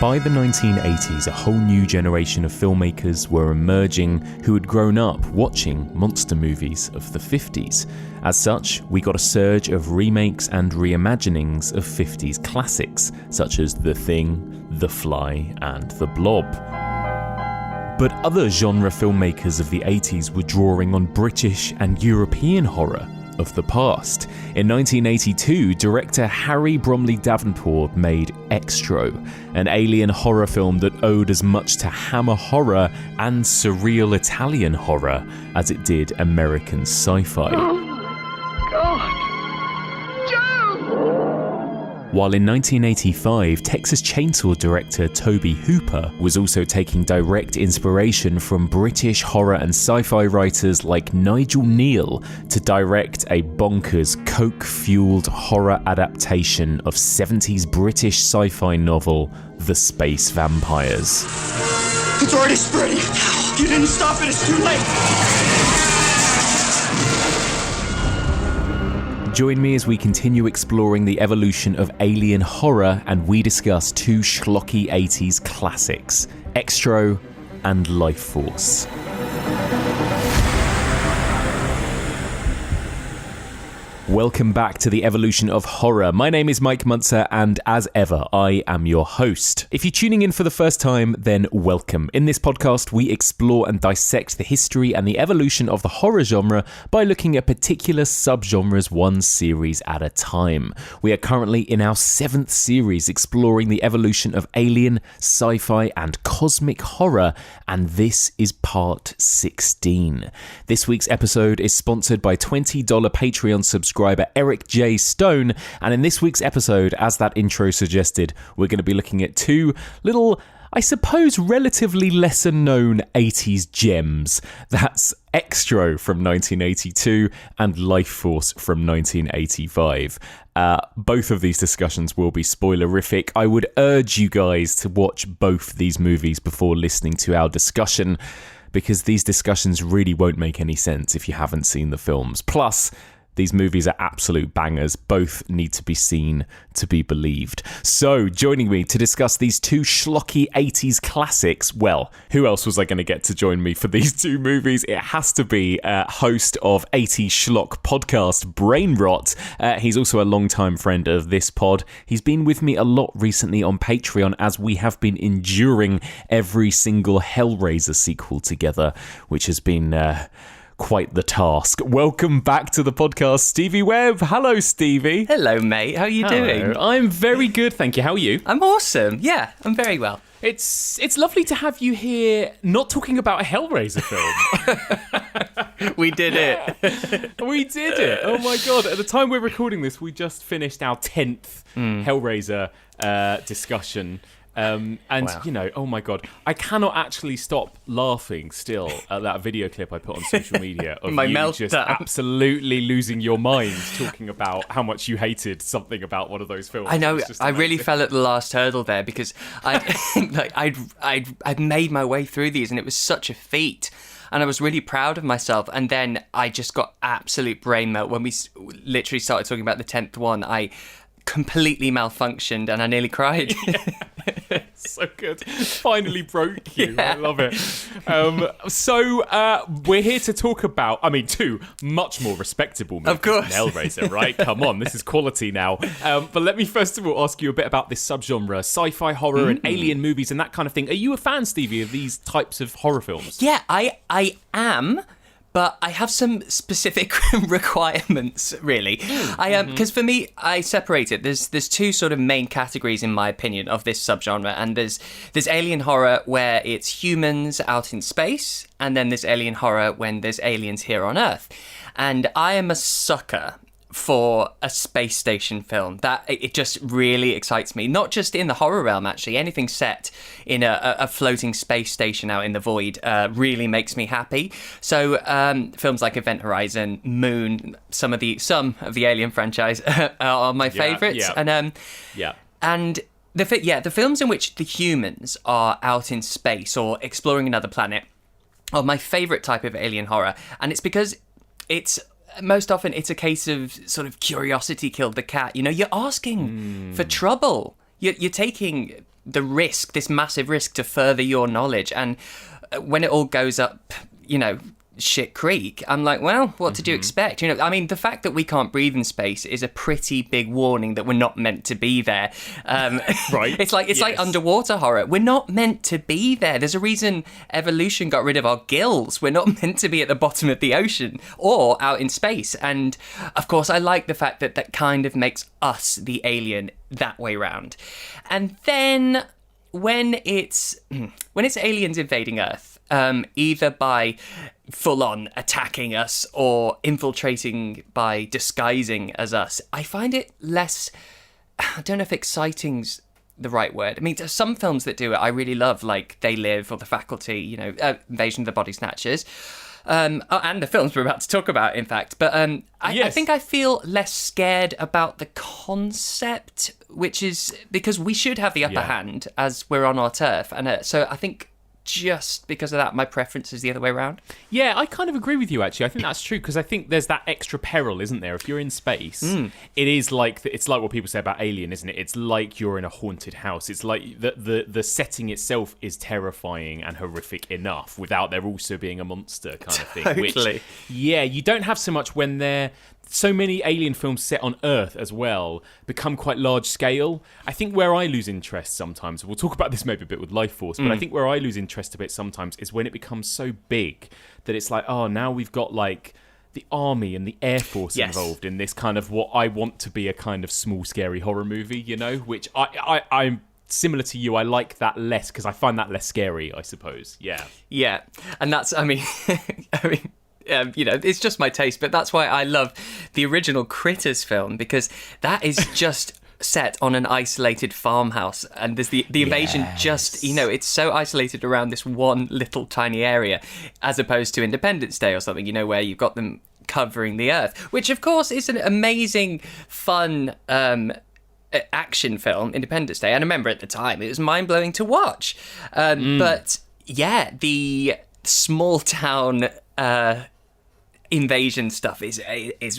By the 1980s, a whole new generation of filmmakers were emerging who had grown up watching monster movies of the 50s. As such, we got a surge of remakes and reimaginings of 50s classics, such as The Thing, The Fly, and The Blob. But other genre filmmakers of the 80s were drawing on British and European horror of the past. In 1982, director Harry Bromley Davenport made Extro, an alien horror film that owed as much to Hammer horror and surreal Italian horror as it did American sci-fi. Oh, God. While in 1985, Texas Chainsaw director Tobe Hooper was also taking direct inspiration from British horror and sci-fi writers like Nigel Neal to direct a bonkers, coke-fueled horror adaptation of 70s British sci-fi novel The Space Vampires. It's already spreading. You didn't stop it, it's too late. Join me as we continue exploring the evolution of alien horror and we discuss two schlocky 80s classics, Xtro and Lifeforce. Welcome back to the evolution of horror. My name is Mike Munzer, and as ever, I am your host. If you're tuning in for the first time, then welcome. In this podcast, we explore and dissect the history and the evolution of the horror genre by looking at particular subgenres one series at a time. We are currently in our 7th series exploring the evolution of alien, sci-fi, and cosmic horror, and this is part 16. This week's episode is sponsored by $20 Patreon subscriber Eric J. Stone, and in this week's episode, as that intro suggested, we're going to be looking at two little, I suppose, relatively lesser known 80s gems. That's Extro from 1982 and Lifeforce from 1985. Both of these discussions will be spoilerific. I would urge you guys to watch both these movies before listening to our discussion, because these discussions really won't make any sense if you haven't seen the films. Plus, these movies are absolute bangers. Both need to be seen to be believed. So, joining me to discuss these two schlocky 80s classics, well, who else was I going to get to join me for these two movies? It has to be host of 80s Schlock podcast, Brain Rot. He's also a longtime friend of this pod. He's been with me a lot recently on Patreon as we have been enduring every single Hellraiser sequel together, which has been quite the task. Welcome back to the podcast, Stevie Webb. Hello, Stevie. Hello, mate. How are you doing? I'm very good, thank you. How are you? I'm awesome. Yeah, I'm very well. It's lovely to have you here, not talking about a Hellraiser film. We did it. We did it. Oh my God. At the time we're recording this, we just finished our 10th Hellraiser discussion. And, wow. You know, oh my God, I cannot actually stop laughing still at that video clip I put on social media of My you meltdown. just absolutely losing your mind talking about how much you hated something about one of those films. I know. It's just I really amazing. fell at the last hurdle there because I'd made my way through these and it was such a feat. And I was really proud of myself. And then I just got absolute brain melt when we literally started talking about the 10th one. I completely malfunctioned and I nearly cried. So good. Finally broke you. Yeah. I love it. So we're here to talk about, two much more respectable movies Of course. than Hellraiser, right? Come on, this is quality now. But let me first of all ask you a bit about this subgenre, sci-fi horror and alien movies and that kind of thing. Are you a fan, Stevie, of these types of horror films? Yeah, I am. But I have some specific requirements, really. Because for me, I separate it. There's two sort of main categories, in my opinion, of this subgenre. And there's alien horror where it's humans out in space, and then there's alien horror when there's aliens here on Earth. And I am a sucker for a space station film. That it just really excites me. Not just in the horror realm, actually. Anything set in a floating space station out in the void really makes me happy. So films like Event Horizon, Moon, some of the Alien franchise are my favourites. Yeah. And the films in which the humans are out in space or exploring another planet are my favourite type of alien horror. And it's because most often it's a case of sort of curiosity killed the cat. You know, you're asking for trouble. You're taking the risk, this massive risk to further your knowledge. And when it all goes up, shit creek, I'm like, well, what did you expect? I mean, the fact that we can't breathe in space is a pretty big warning that we're not meant to be there. Right. It's like underwater horror. We're not meant to be there. There's a reason evolution got rid of our gills. We're not meant to be at the bottom of the ocean or out in space. And of course, I like the fact that that kind of makes us the alien that way round. And then when it's aliens invading Earth, either by full-on attacking us or infiltrating by disguising as us, I find it less, I don't know if exciting's the right word. I mean, there's some films that do it I really love, like They Live or The Faculty, Invasion of the Body Snatchers, and the films we're about to talk about, in fact. But I think I feel less scared about the concept, which is because we should have the upper hand as we're on our turf. And so I think just because of that, my preference is the other way around. Yeah, I kind of agree with you, actually. I think that's true, because I think there's that extra peril, isn't there? If you're in space, it is like, it's like what people say about Alien, isn't it? It's like you're in a haunted house. It's like the setting itself is terrifying and horrific enough without there also being a monster kind of thing. Totally. Which, you don't have so much when they're... So many alien films set on Earth as well become quite large scale. I think where I lose interest sometimes, we'll talk about this maybe a bit with Lifeforce, but I think where I lose interest a bit sometimes is when it becomes so big that it's like, oh, now we've got like the army and the air force involved in this kind of what I want to be a kind of small scary horror movie, which I'm similar to you. I like that less because I find that less scary, I suppose. Yeah, and that's, I mean. It's just my taste, but that's why I love the original Critters film, because that is just set on an isolated farmhouse, and there's the invasion just, it's so isolated around this one little tiny area, as opposed to Independence Day or something, where you've got them covering the earth, which of course is an amazing, fun action film, Independence Day, and I remember at the time it was mind-blowing to watch. But yeah, the small town invasion stuff is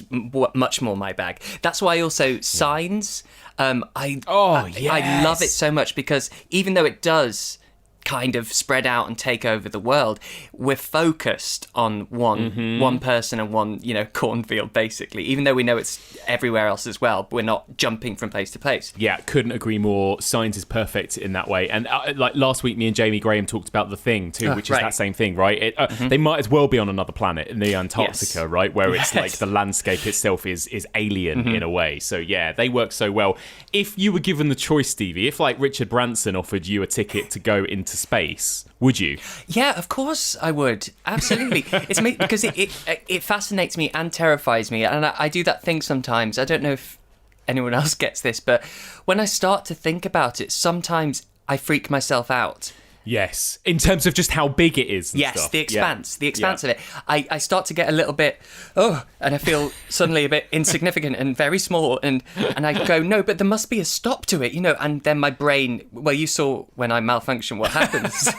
much more my bag. That's why also Signs, I love it so much, because even though it does kind of spread out and take over the world, we're focused on one person and one cornfield, basically, even though we know it's everywhere else as well, but we're not jumping from place to place. Yeah, couldn't agree more. Signs is perfect in that way. And like last week, me and Jamie Graham talked about The Thing too, which is that same thing, right? They might as well be on another planet in the Antarctica, right, where it's like the landscape itself is alien in a way. So yeah, they work so well. If you were given the choice, Stevie, if like Richard Branson offered you a ticket to go into space, would you? Yeah, of course I would. Absolutely. It's because it fascinates me and terrifies me, and I do that thing sometimes. I don't know if anyone else gets this, but when I start to think about it, sometimes I freak myself out. Yes, in terms of just how big it is. Yes, stuff. the expanse of it. I start to get a little bit, and I feel suddenly a bit insignificant and very small, and I go, no, but there must be a stop to it, and then my brain, well, you saw when I malfunction what happens,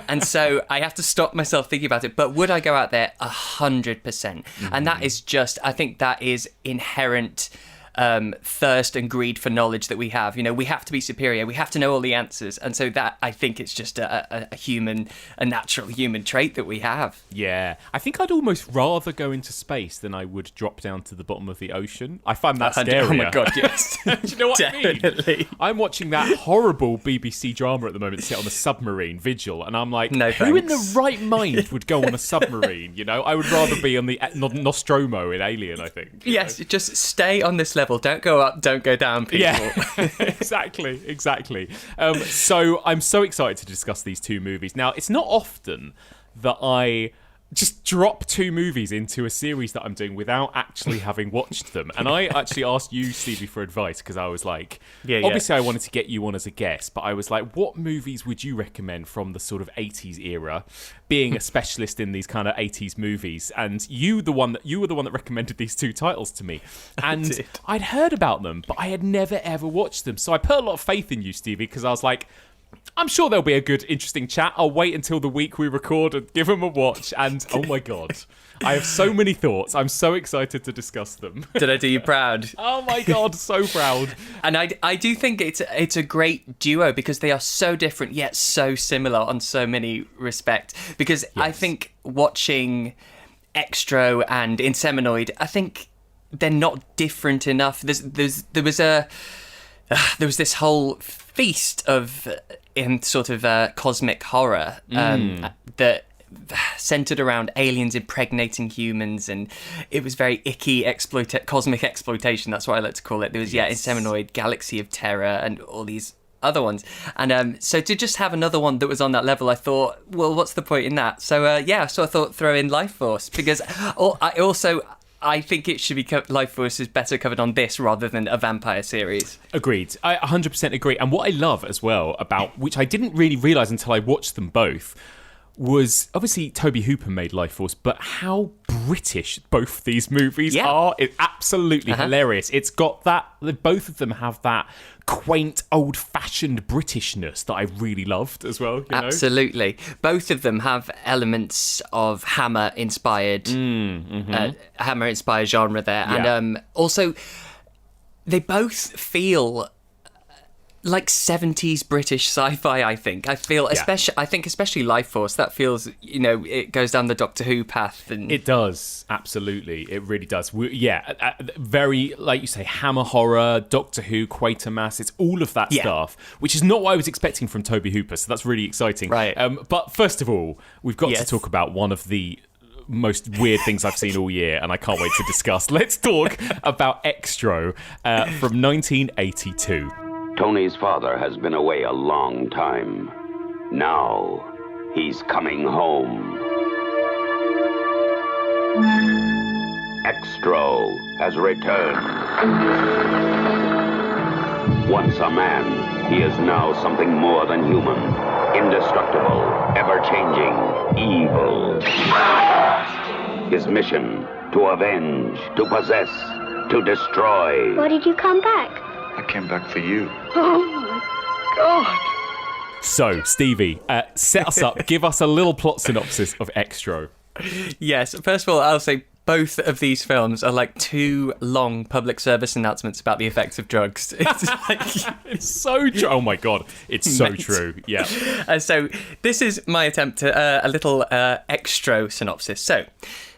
and so I have to stop myself thinking about it. But would I go out there? 100%, and that is just, I think that is inherent thirst and greed for knowledge that we have. We have to be superior. We have to know all the answers. And so that, I think it's just a natural human trait that we have. Yeah. I think I'd almost rather go into space than I would drop down to the bottom of the ocean. I find that scarier. Oh my God, yes. Do you know what Definitely. I mean? I'm watching that horrible BBC drama at the moment set on a submarine, Vigil, and I'm like, no, who in the right mind would go on a submarine? I would rather be on the Nostromo in Alien, I think. Yes, just stay on this level. Don't go up, don't go down, people. Yeah, exactly. So I'm so excited to discuss these two movies. Now, it's not often that I just drop two movies into a series that I'm doing without actually having watched them. And I actually asked you, Stevie, for advice, because I was like, obviously I wanted to get you on as a guest, but I was like, what movies would you recommend from the sort of 80s era, being a specialist in these kind of 80s movies? And you were the one that recommended these two titles to me. And I'd heard about them, but I had never ever watched them. So I put a lot of faith in you, Stevie, because I was like, I'm sure there'll be a good, interesting chat. I'll wait until the week we record and give them a watch. And oh my God, I have so many thoughts. I'm so excited to discuss them. Did I do you proud? Oh my God, so proud. And I do think it's a great duo because they are so different yet so similar on so many respects. Because I think watching Extro and Inseminoid, I think they're not different enough. There was this whole feast of in sort of cosmic horror that centered around aliens impregnating humans, and it was very icky cosmic exploitation. That's what I like to call it. There was Inseminoid, Galaxy of Terror, and all these other ones. And so to just have another one that was on that level, I thought, well, what's the point in that? So I thought throw in Lifeforce, because I think it should be Lifeforce is better covered on this rather than a vampire series. Agreed. I 100% agree. And what I love as well about, which I didn't really realise until I watched them both, was obviously Toby Hooper made Lifeforce, but how British both these movies are. It's absolutely hilarious. It's got that, both of them have that quaint, old-fashioned Britishness that I really loved as well. Absolutely. Both of them have elements of Hammer-inspired Hammer-inspired genre there. Yeah. And also, they both feel like 70s British sci-fi, I think. I think especially Lifeforce, that feels, it goes down the Doctor Who path. And it does, absolutely. It really does. Very, like you say, Hammer horror, Doctor Who, Quatermass, it's all of that stuff, which is not what I was expecting from Toby Hooper, so that's really exciting. Right. But first of all, we've got to talk about one of the most weird things I've seen all year, and I can't wait to discuss. Let's talk about Extro from 1982. Tony's father has been away a long time. Now, he's coming home. Extro has returned. Once a man, he is now something more than human. Indestructible, ever-changing, evil. His mission, to avenge, to possess, to destroy. Why did you come back? I came back for you. Oh my God. So, Stevie, set us up. Give us a little plot synopsis of Extro. Yes, first of all, I'll say both of these films are like 2 long public service announcements about the effects of drugs. It's so true. Oh my God, it's so true. Yeah. So this is my attempt at a little Extro synopsis. So,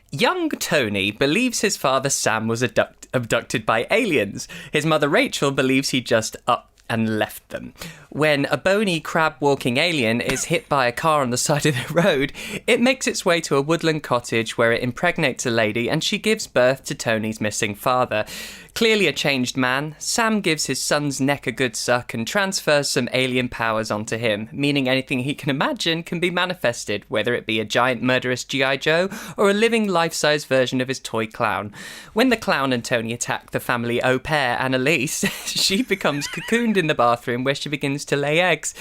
young Tony believes his father Sam was abducted by aliens. His mother Rachel believes he just up and left them. When a bony crab-walking alien is hit by a car on the side of the road, it makes its way to a woodland cottage where it impregnates a lady and she gives birth to Tony's missing father. Clearly a changed man, Sam gives his son's neck a good suck and transfers some alien powers onto him, meaning anything he can imagine can be manifested, whether it be a giant murderous G.I. Joe or a living life-size version of his toy clown. When the clown and Tony attack the family au pair, Annalise, she becomes cocooned in the bathroom where she begins to lay eggs.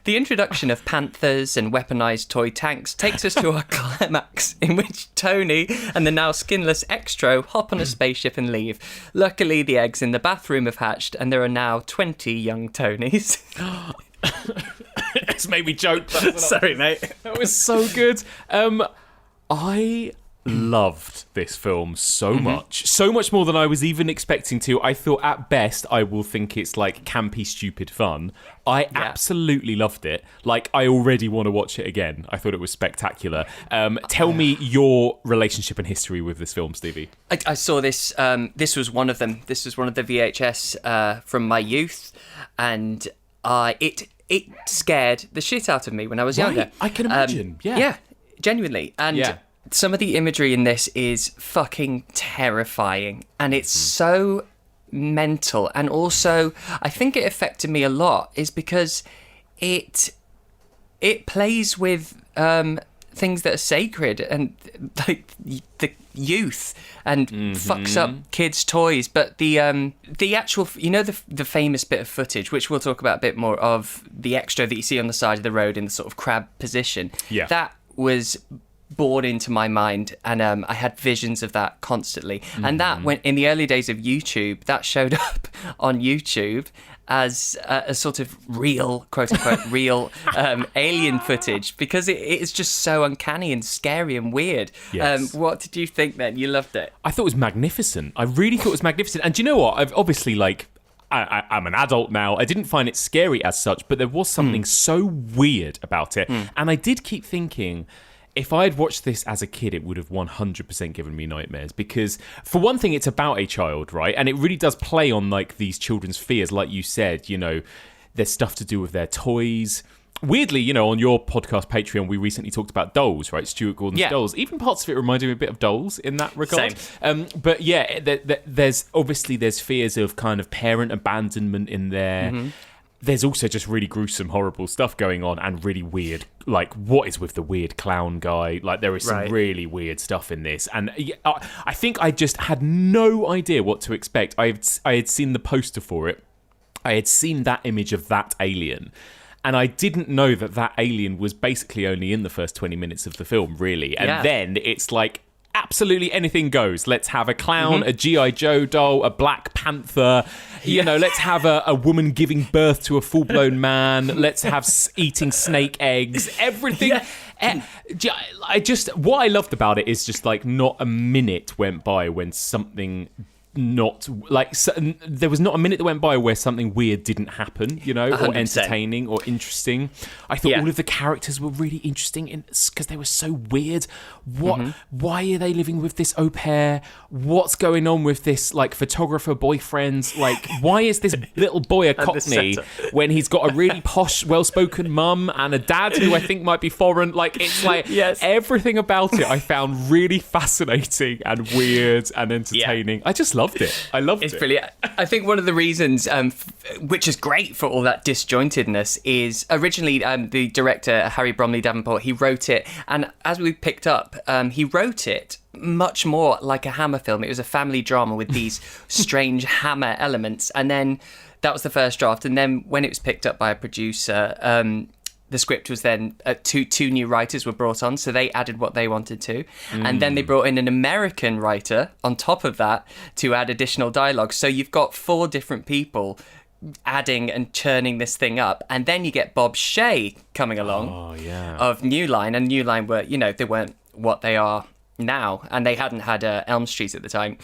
The introduction of panthers and weaponized toy tanks takes us to our climax, in which Tony and the now skinless Extro hop on a spaceship and leave. Luckily, the eggs in the bathroom have hatched, and there are now 20 young Tonys. It's made me joke. Sorry, mate. That was so good. I loved this film so much more than I was even expecting to. I thought at best I will think it's like campy, stupid fun. I absolutely loved it. Like, I already want to watch it again. I thought it was spectacular. Tell me your relationship and history with this film, Stevie. I saw this. This was one of them. This was one of the VHS from my youth, and it scared the shit out of me when I was younger. I can imagine. Yeah, genuinely. And some of the imagery in this is fucking terrifying, and it's so mental. And also, I think it affected me a lot is because it plays with things that are sacred and like the youth and fucks up kids' toys. But the actual, the famous bit of footage, which we'll talk about a bit more of, the Extro that you see on the side of the road in the sort of crab position. Yeah. That was bored into my mind, and I had visions of that constantly. And that went in the early days of YouTube, that showed up on YouTube as a sort of real, quote unquote, real alien footage, because it is just so uncanny and scary and weird. Yes. What did you think then? You loved it. I thought it was magnificent. I really thought it was magnificent. And do you know what? I've obviously, like, I'm an adult now. I didn't find it scary as such, but there was something so weird about it. And I did keep thinking, if I had watched this as a kid, it would have 100% given me nightmares. Because, for one thing, it's about a child, right? And it really does play on, like, these children's fears. Like you said, you know, there's stuff to do with their toys. Weirdly, you know, on your podcast, Patreon, we recently talked about Dolls, right? Stuart Gordon's Dolls. Even parts of it reminded me a bit of Dolls in that regard. Same. But yeah, there's fears of kind of parent abandonment in there. There's also just really gruesome, horrible stuff going on, and really weird. Like, what is with the weird clown guy? Like, there is some really weird stuff in this. And I think I just had no idea what to expect. I had seen the poster for it. I had seen that image of that alien. And I didn't know that alien was basically only in the first 20 minutes of the film, really. And then it's like, absolutely anything goes. Let's have a clown, a G.I. Joe doll, a Black Panther. You know, let's have a woman giving birth to a full-blown man. Let's have eating snake eggs. Everything. What I loved about it is just, like, not a minute went by when something... there was not a minute that went by where something weird didn't happen, you know, 100%. or entertaining or interesting. I thought all of the characters were really interesting because they were so weird. Why are they living with this au pair? What's going on with this, like, photographer boyfriend? Like, why is this little boy a Cockney when he's got a really posh, well-spoken mum and a dad who I think might be foreign? Like, it's like everything about it I found really fascinating and weird and entertaining. I just loved it. I loved it. It's brilliant. I think one of the reasons, which is great for all that disjointedness, is originally the director, Harry Bromley Davenport, he wrote it, and as we picked up, he wrote it much more like a Hammer film. It was a family drama with these strange Hammer elements, and then that was the first draft, and then when it was picked up by a producer, the script was then two new writers were brought on, so they added what they wanted to, and then they brought in an American writer on top of that to add additional dialogue. So you've got 4 different people adding and churning this thing up, and then you get Bob Shea coming along of New Line, and New Line were, you know, they weren't what they are now, and they hadn't had Elm Street at the time.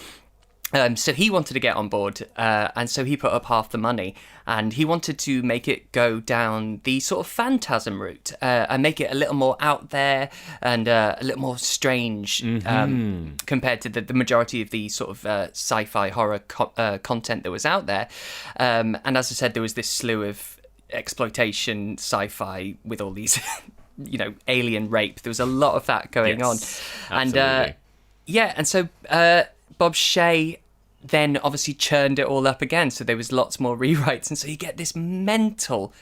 So he wanted to get on board, and so he put up half the money, and he wanted to make it go down the sort of phantasm route and make it a little more out there and a little more strange compared to the majority of the sort of sci-fi horror content that was out there. And as I said, there was this slew of exploitation sci-fi with all these, you know, alien rape. There was a lot of that going on. Absolutely. And so Bob Shea then obviously churned it all up again, so there was lots more rewrites, and so you get this mental,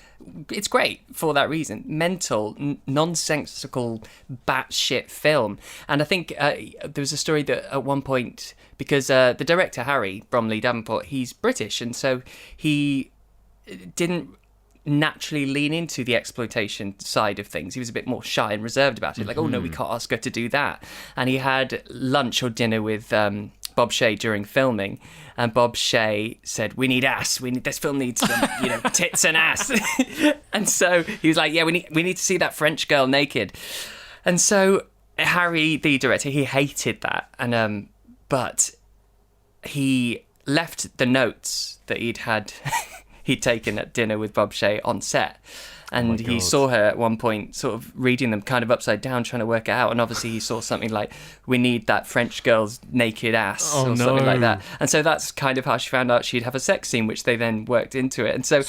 it's great for that reason, mental, nonsensical, batshit film. And I think there was a story that at one point, because the director, Harry Bromley Davenport, he's British, and so he didn't naturally lean into the exploitation side of things. He was a bit more shy and reserved about it, like, oh no, we can't ask her to do that. And he had lunch or dinner with Bob Shea during filming, and Bob Shea said, we need ass, this film needs some, you know, tits and ass. And so he was like, yeah, we need to see that French girl naked. And so Harry, the director, he hated that, and but he left the notes that he'd taken at dinner with Bob Shea on set. And he saw her at one point sort of reading them kind of upside down, trying to work it out. And obviously he saw something like, we need that French girl's naked ass, something like that. And so that's kind of how she found out she'd have a sex scene, which they then worked into it. And so,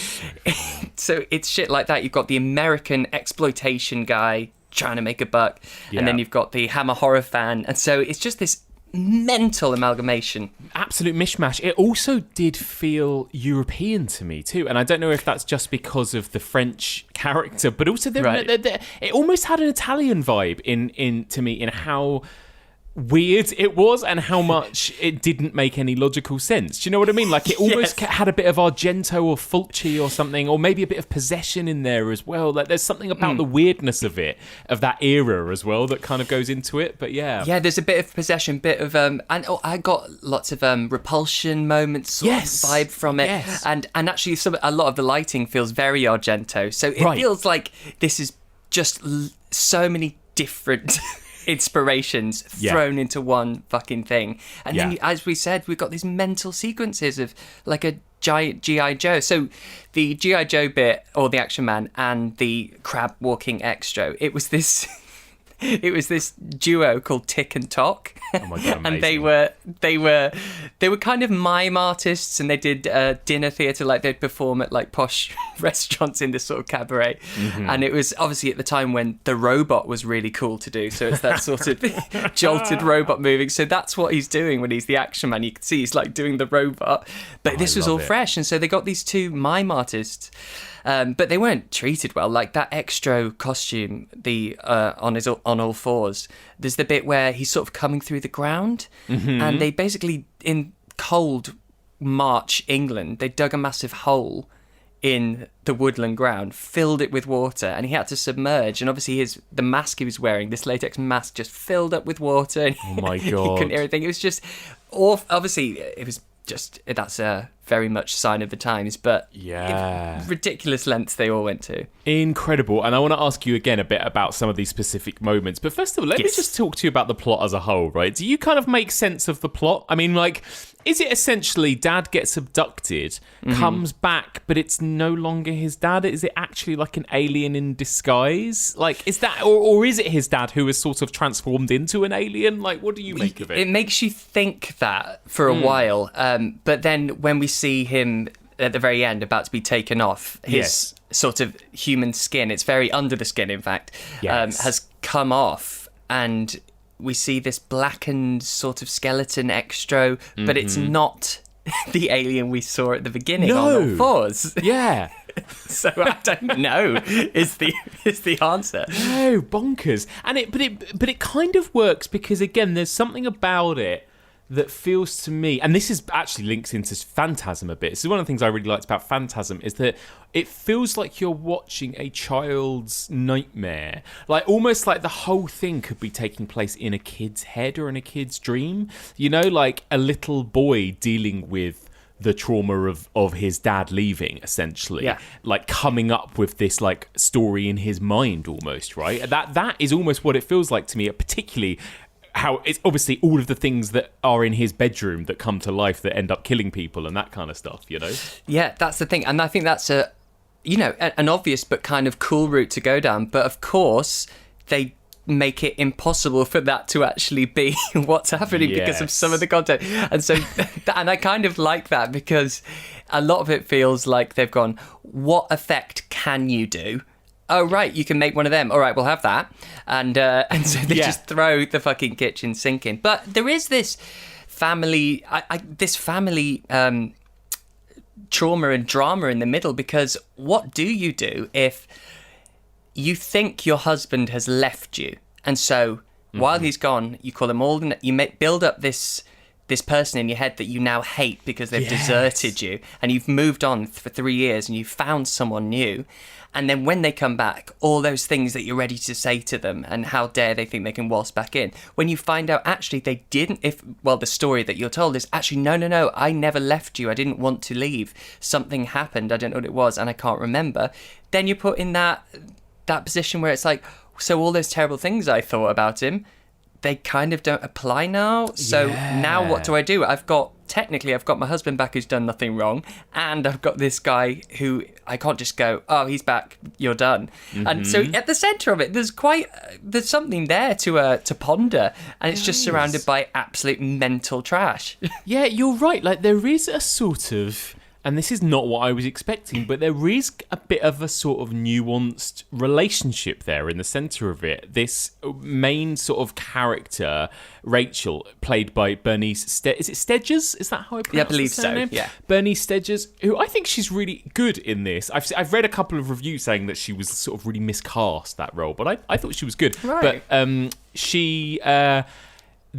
so it's shit like that. You've got the American exploitation guy trying to make a buck. Yeah. And then you've got the Hammer horror fan. And so it's just this mental amalgamation. Absolute mishmash. It also did feel European to me too, and I don't know if that's just because of the French character, but also it almost had an Italian vibe in to me, in how weird it was and how much it didn't make any logical sense. Do you know what I mean? Like, it almost had a bit of Argento or Fulci or something, or maybe a bit of Possession in there as well. Like, there's something about the weirdness of it, of that era as well, that kind of goes into it. But yeah, there's a bit of Possession, bit of I got lots of Repulsion moments, sort of vibe from it, and actually a lot of the lighting feels very Argento. So it feels like this is just so many different inspirations thrown into one fucking thing. And then, as we said, we've got these mental sequences of like a giant G.I. Joe. So the G.I. Joe bit, or the Action Man, and the crab walking Xtro, it was this duo called Tick and Tock. Oh my God, amazing. And they were kind of mime artists, and they did dinner theatre, like they'd perform at like posh restaurants in this sort of cabaret. And it was obviously at the time when the robot was really cool to do, so it's that sort of jolted robot moving. So that's what he's doing when he's the Action Man. You can see he's like doing the robot, but this was all fresh, and so they got these two mime artists. But they weren't treated well. Like that Extro costume, on all fours. There's the bit where he's sort of coming through the ground, and they basically, in cold March England, they dug a massive hole in the woodland ground, filled it with water, and he had to submerge. And obviously, the mask he was wearing, this latex mask, just filled up with water. And oh my God! He couldn't hear anything. It was just awful. Obviously, it was just, that's a very much sign of the times, but ridiculous lengths they all went to. Incredible. And I want to ask you again a bit about some of these specific moments, but first of all, let me just talk to you about the plot as a whole, right? Do you kind of make sense of the plot? I mean, like, is it essentially dad gets abducted, comes back, but it's no longer his dad? Is it actually like an alien in disguise? Like, is that, or is it his dad who is sort of transformed into an alien? Like, what do you make of it? It makes you think that for a while, but then when we see him at the very end about to be taken off, his sort of human skin, it's very under the skin, in fact, has come off, and we see this blackened sort of skeleton Extro, but it's not the alien we saw at the beginning on all fours. Yeah. So I don't know is the answer. No, bonkers. And but it kind of works because, again, there's something about it that feels to me, and this is actually links into Phantasm a bit. This is one of the things I really liked about Phantasm, is that it feels like you're watching a child's nightmare. Like, almost like the whole thing could be taking place in a kid's head or in a kid's dream. You know, like a little boy dealing with the trauma of his dad leaving, essentially. Yeah. Like, coming up with this, like, story in his mind almost, right? That is almost what it feels like to me, particularly how it's obviously all of the things that are in his bedroom that come to life that end up killing people and that kind of stuff, you know? Yeah, that's the thing. And I think that's an obvious but kind of cool route to go down. But of course, they make it impossible for that to actually be what's happening because of some of the content. And so, and I kind of like that, because a lot of it feels like they've gone, what effect can you do? Oh, right, you can make one of them. All right, we'll have that. And so they just throw the fucking kitchen sink in. But there is this family, trauma and drama in the middle, because what do you do if you think your husband has left you? And so while he's gone, you call him all, you build up this person in your head that you now hate because they've deserted you, and you've moved on for 3 years and you've found someone new. And then when they come back, all those things that you're ready to say to them, and how dare they think they can waltz back in, when you find out actually they didn't, the story that you're told is actually, no, I never left you. I didn't want to leave. Something happened. I don't know what it was, and I can't remember. Then you're put in that position where it's like, so all those terrible things I thought about him, they kind of don't apply now. So now what do I do? I've got my husband back who's done nothing wrong, and I've got this guy who I can't just go, oh, he's back, you're done. And so at the centre of it, there's something there to ponder, and it's just surrounded by absolute mental trash. Yeah, you're right. Like, there is a sort of, and this is not what I was expecting, but there is a bit of a sort of nuanced relationship there in the centre of it. This main sort of character, Rachel, played by Bernice is it Stedgers? Is that how I pronounce it? Yeah, I believe so, yeah. Bernice Stedgers, who I think she's really good in this. I've read a couple of reviews saying that she was sort of really miscast, that role, but I thought she was good. Right. But she...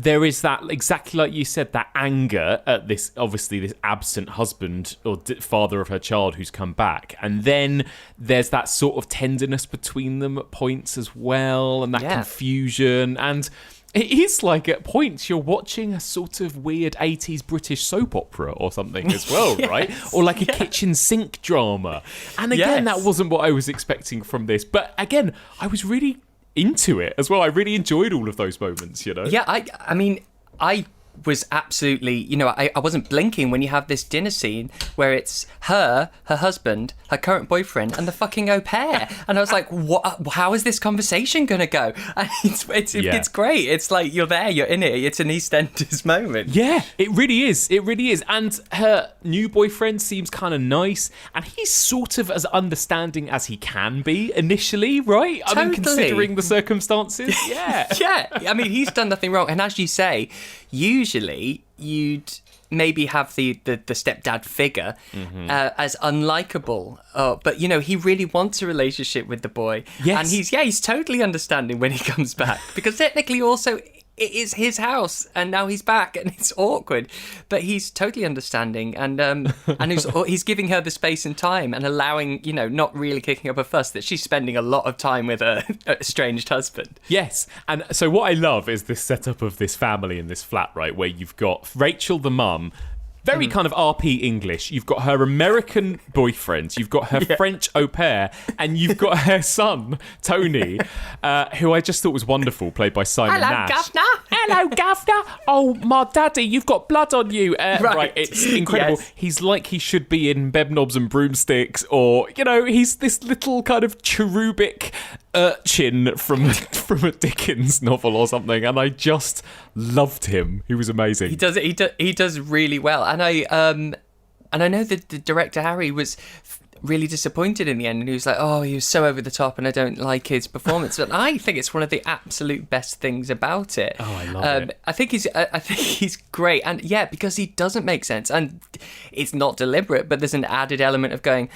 there is that, exactly like you said, that anger at this, obviously this absent husband or father of her child who's come back, and then there's that sort of tenderness between them at points as well, and that confusion, and it is like at points you're watching a sort of weird 80s British soap opera or something as well, right? Or like a kitchen sink drama. And again, that wasn't what I was expecting from this. But again, I was really into it as well. I really enjoyed all of those moments, you know? Yeah, I mean, I was absolutely, you know, I wasn't blinking when you have this dinner scene where it's her husband, her current boyfriend, and the fucking au pair. And I was like, what? How is this conversation going to go? And it's great. It's like, you're there, you're in it. It's an EastEnders moment. Yeah, it really is. It really is. And her new boyfriend seems kind of nice, and he's sort of as understanding as he can be initially, right? Totally. I mean, considering the circumstances. Yeah. Yeah. I mean, he's done nothing wrong. And as you say, usually you'd maybe have the stepdad figure as unlikable, but you know, he really wants a relationship with the boy. Yes. And he's totally understanding when he comes back, because technically also it is his house and now he's back and it's awkward, but he's totally understanding, and he's giving her the space and time and allowing, you know, not really kicking up a fuss that she's spending a lot of time with her estranged husband. Yes, and so what I love is this setup of this family in this flat, right, where you've got Rachel the mum, very kind of RP English. You've got her American boyfriend, you've got her French au pair, and you've got her son, Tony, who I just thought was wonderful, played by Simon Nash. Governor. Hello, Governor. Oh, my daddy, you've got blood on you. Right, it's incredible. Yes. He's like he should be in Bedknobs and Broomsticks, or, you know, he's this little kind of cherubic urchin from a Dickens novel or something, and I just loved him. He was amazing. He does it. He does really well, and I know that the director Harry was really disappointed in the end, and he was like, "Oh, he was so over the top, and I don't like his performance." But I think it's one of the absolute best things about it. Oh, I love it. I think he's great, and yeah, because he doesn't make sense, and it's not deliberate, but there's an added element of going,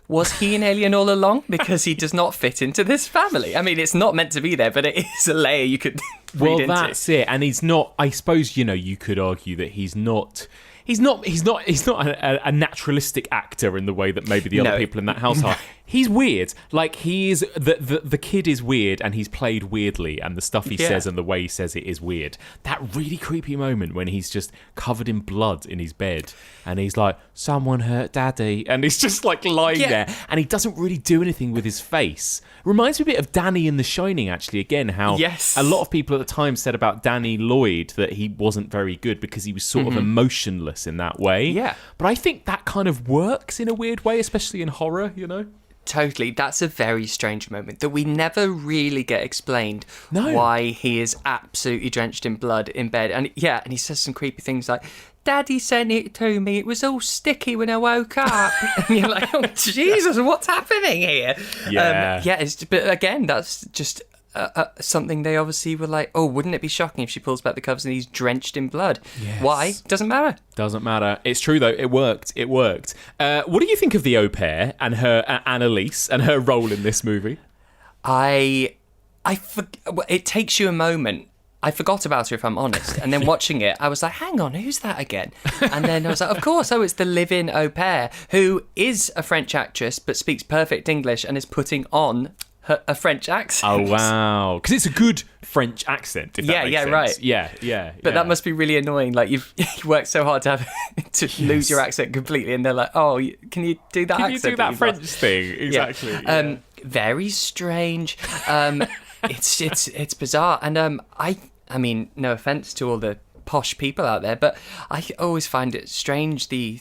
was he an alien all along? Because he does not fit into this family. I mean, it's not meant to be there, but it is a layer you could read into. Well, that's it, and he's not. I suppose, you know, you could argue that he's not a naturalistic actor in the way that maybe the other people in that house are. He's weird. Like, he is the kid is weird, and he's played weirdly, and the stuff he says and the way he says it is weird. That really creepy moment when he's just covered in blood in his bed, and he's like, "Someone hurt Daddy," and he's just like lying there, and he doesn't really do anything with his face. Reminds me a bit of Danny in The Shining, actually. Again, how a lot of people at the time said about Danny Lloyd that he wasn't very good because he was sort of emotionless in that way. Yeah. But I think that kind of works in a weird way, especially in horror, you know? Totally. That's a very strange moment that we never really get explained why he is absolutely drenched in blood in bed. And and he says some creepy things like, "Daddy sent it to me. It was all sticky when I woke up." And you're like, "Oh, Jesus, what's happening here?" Yeah. But again, that's just something they obviously were like, "Oh, wouldn't it be shocking if she pulls back the covers and he's drenched in blood?" Yes. Why? Doesn't matter. Doesn't matter. It's true, though. It worked. What do you think of the au pair and her Annalise and her role in this movie? It takes you a moment. I forgot about her, if I'm honest. And then watching it, I was like, hang on, who's that again? And then I was like, of course, it's the live-in au pair, who is a French actress but speaks perfect English and is putting on a French accent. Oh, wow. Because it's a good French accent, if that makes sense. Right. Yeah. But that must be really annoying. Like, you worked so hard to lose your accent completely, and they're like, "Oh, can you do that accent? Can you do that French thing?" Exactly. Yeah. Very strange. It's bizarre. And I mean, no offense to all the posh people out there, but I always find it strange the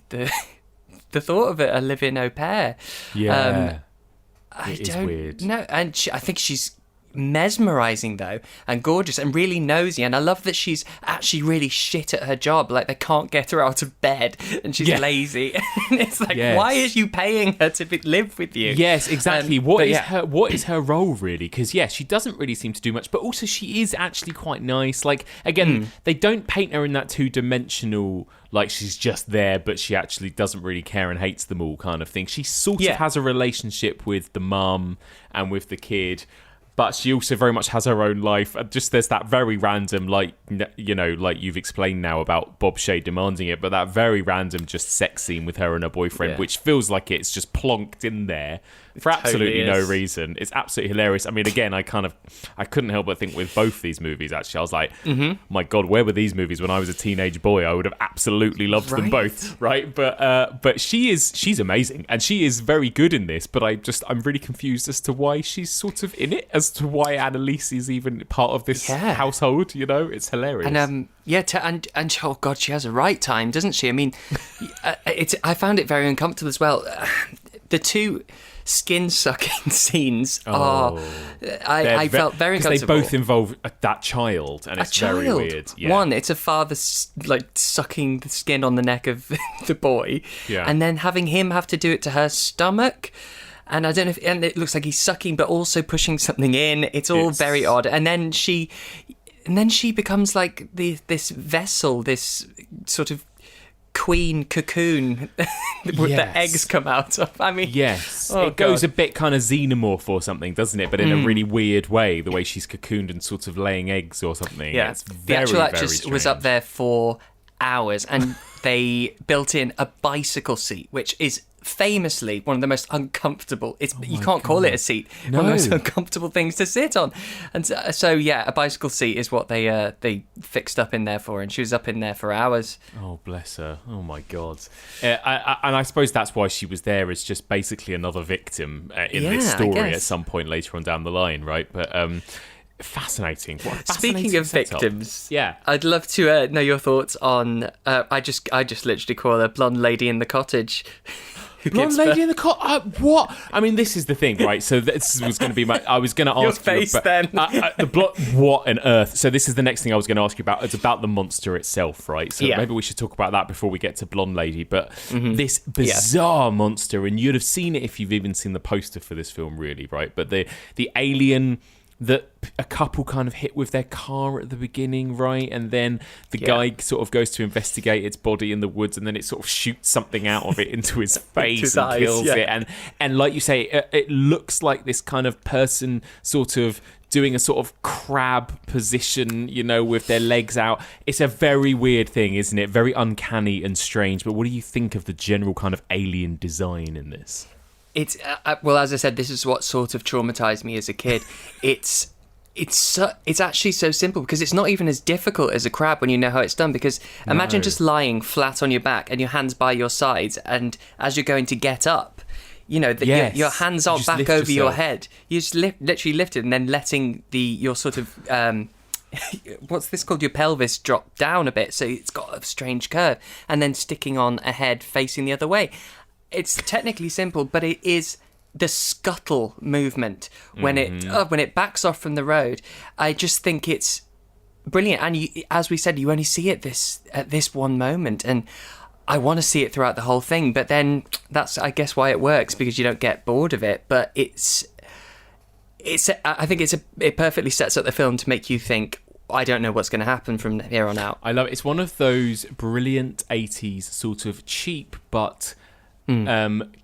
thought of it, a live-in au pair. Yeah. It is weird. No, and I think she's mesmerising, though, and gorgeous and really nosy, and I love that she's actually really shit at her job. Like, they can't get her out of bed, and she's lazy. And it's like, why is you paying her to live with you? Yes, exactly. What is her role, really? Because she doesn't really seem to do much, but also she is actually quite nice. Like, again, they don't paint her in that two-dimensional, like she's just there, but she actually doesn't really care and hates them all kind of thing. She sort of has a relationship with the mum and with the kid, but she also very much has her own life. Just there's that very random, like, you know, like you've explained now about Bob Shay demanding it, but that very random just sex scene with her and her boyfriend, which feels like it's just plonked in there for absolutely no reason. It's absolutely hilarious. I mean, again, I couldn't help but think with both these movies, actually. I was like, my God, where were these movies when I was a teenage boy? I would have absolutely loved them both, right? But she's amazing, and she is very good in this, but I'm really confused as to why she's sort of in it, as to why Annalise is even part of this household, you know? It's hilarious. And and oh God, she has a right time, doesn't she? I mean, I found it very uncomfortable as well. The two skin-sucking scenes are... I felt very uncomfortable. They both involve that child, and it's very weird. Yeah. One, it's a father sucking the skin on the neck of the boy, and then having him have to do it to her stomach. And I don't know if... And it looks like he's sucking, but also pushing something in. It's very odd. And then she becomes like this vessel, this sort of queen cocoon with the eggs come out of. I mean, it goes a bit kind of xenomorph or something, doesn't it? But in a really weird way, the way she's cocooned and sort of laying eggs or something. Yeah, it's very, the actual very actress strange. was up there for hours, and they built in a bicycle seat, which is famously one of the most uncomfortable. You can't call it a seat. No. One of the most uncomfortable things to sit on. And so a bicycle seat is what they fixed up in there for, and she was up in there for hours. Oh, bless her. Oh, my God. And I suppose that's why she was there, as just basically another victim in this story at some point later on down the line, right? But fascinating. What a fascinating Speaking of setup. victims, yeah, I'd love to know your thoughts on. I just literally call her Blonde Lady in the Cottage. Blonde Lady in the Cottage. What? I mean, this is the thing, right? So this was going to be I was going to ask your face you about, then. What on earth? So this is the next thing I was going to ask you about. It's about the monster itself, right? So maybe we should talk about that before we get to Blonde Lady. But this bizarre monster, and you'd have seen it if you've even seen the poster for this film, really, right? But the alien that a couple kind of hit with their car at the beginning, right? And then the guy sort of goes to investigate its body in the woods, and then it sort of shoots something out of it into his face and kills it. And like you say, it looks like this kind of person sort of doing a sort of crab position, you know, with their legs out. It's a very weird thing, isn't it? Very uncanny and strange. But what do you think of the general kind of alien design in this? It's well, as I said, this is what sort of traumatized me as a kid. It's actually so simple, because it's not even as difficult as a crab when you know how it's done. Because imagine just lying flat on your back and your hands by your sides, and as you're going to get up, you know, your hands aren't back over your head. You just literally lift it, and then letting your sort of what's this called? Your pelvis drop down a bit, so it's got a strange curve, and then sticking on a head facing the other way. It's technically simple, but it is the scuttle movement when it backs off from the road. I just think it's brilliant, and as we said, you only see it at this one moment, and I want to see it throughout the whole thing. But then that's, I guess, why it works, because you don't get bored of it. But I think it perfectly sets up the film to make you think, I don't know what's going to happen from here on out. I love it. It's one of those brilliant 80s sort of cheap but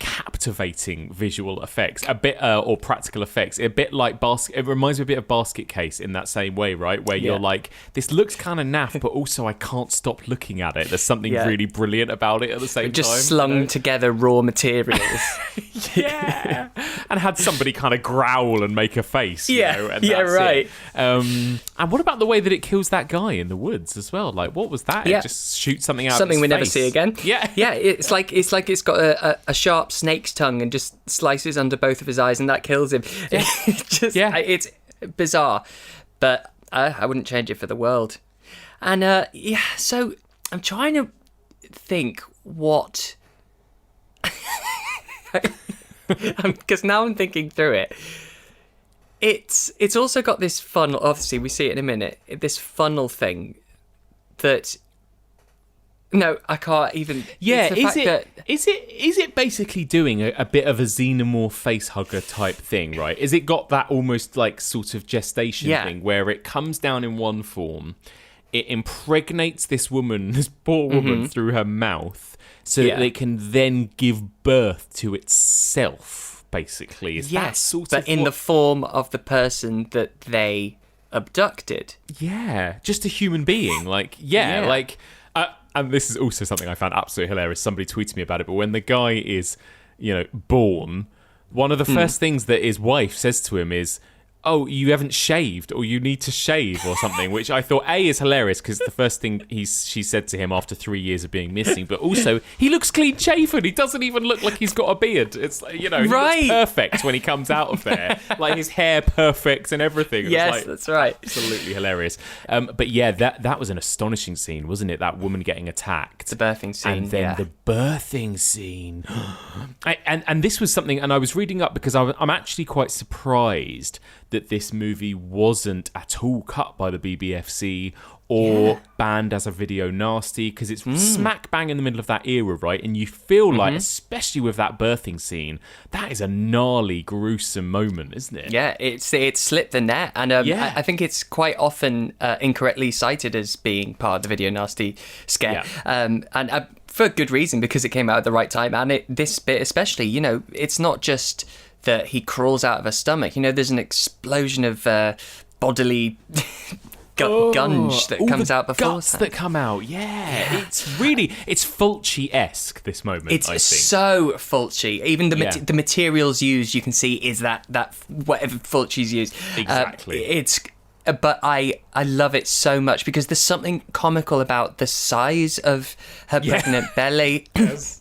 captivating visual effects, a bit or practical effects, a bit like it reminds me a bit of Basket Case in that same way, right? Where you're like, this looks kind of naff, but also I can't stop looking at it. There's something really brilliant about it at the same time. Just slung together raw materials. And had somebody kind of growl and make a face. You know, and that's right. And what about the way that it kills that guy in the woods as well? Like, what was that? It just shoots something out. Something of his we face. never see again. Yeah. It's like it's got a sharp snake's tongue and just slices under both of his eyes, and that kills him. It's bizarre, but I wouldn't change it for the world. And so I'm trying to think what. Because now I'm thinking through it. It's also got this funnel. Obviously, we see it in a minute. This funnel thing that. No, I can't even. Yeah, is it basically doing a bit of a xenomorph facehugger type thing, right? Is it got that almost like sort of gestation thing where it comes down in one form, it impregnates this poor woman through her mouth, so that it can then give birth to itself, basically. Is that sort but of in the form of the person that they abducted. Yeah, just a human being. And this is also something I found absolutely hilarious. Somebody tweeted me about it, but when the guy is, born, one of the first things that his wife says to him is, "Oh, you haven't shaved, or you need to shave," or something, which I thought, A, is hilarious, because the first thing she said to him after 3 years of being missing, but also, he looks clean-shaven. He doesn't even look like he's got a beard. It's, he looks perfect when he comes out of there. Like, his hair perfect and everything. Yes, that's right. Absolutely hilarious. But yeah, that was an astonishing scene, wasn't it? That woman getting attacked. The birthing scene, and then the birthing scene. And this was something, and I was reading up because I'm actually quite surprised that this movie wasn't at all cut by the BBFC or banned as a video nasty, because it's smack bang in the middle of that era, right? And you feel like, especially with that birthing scene, that is a gnarly, gruesome moment, isn't it? Yeah, it slipped the net, and I think it's quite often incorrectly cited as being part of the video nasty scare, and for good reason, because it came out at the right time, and this bit especially, it's not just that he crawls out of her stomach. There's an explosion of bodily gunge that comes out before. Guts that come out, it's Fulci-esque, this moment, It's I think. so Fulci. Even the materials used, you can see, is that whatever Fulci's used. Exactly. But I love it so much because there's something comical about the size of her pregnant belly. Yes.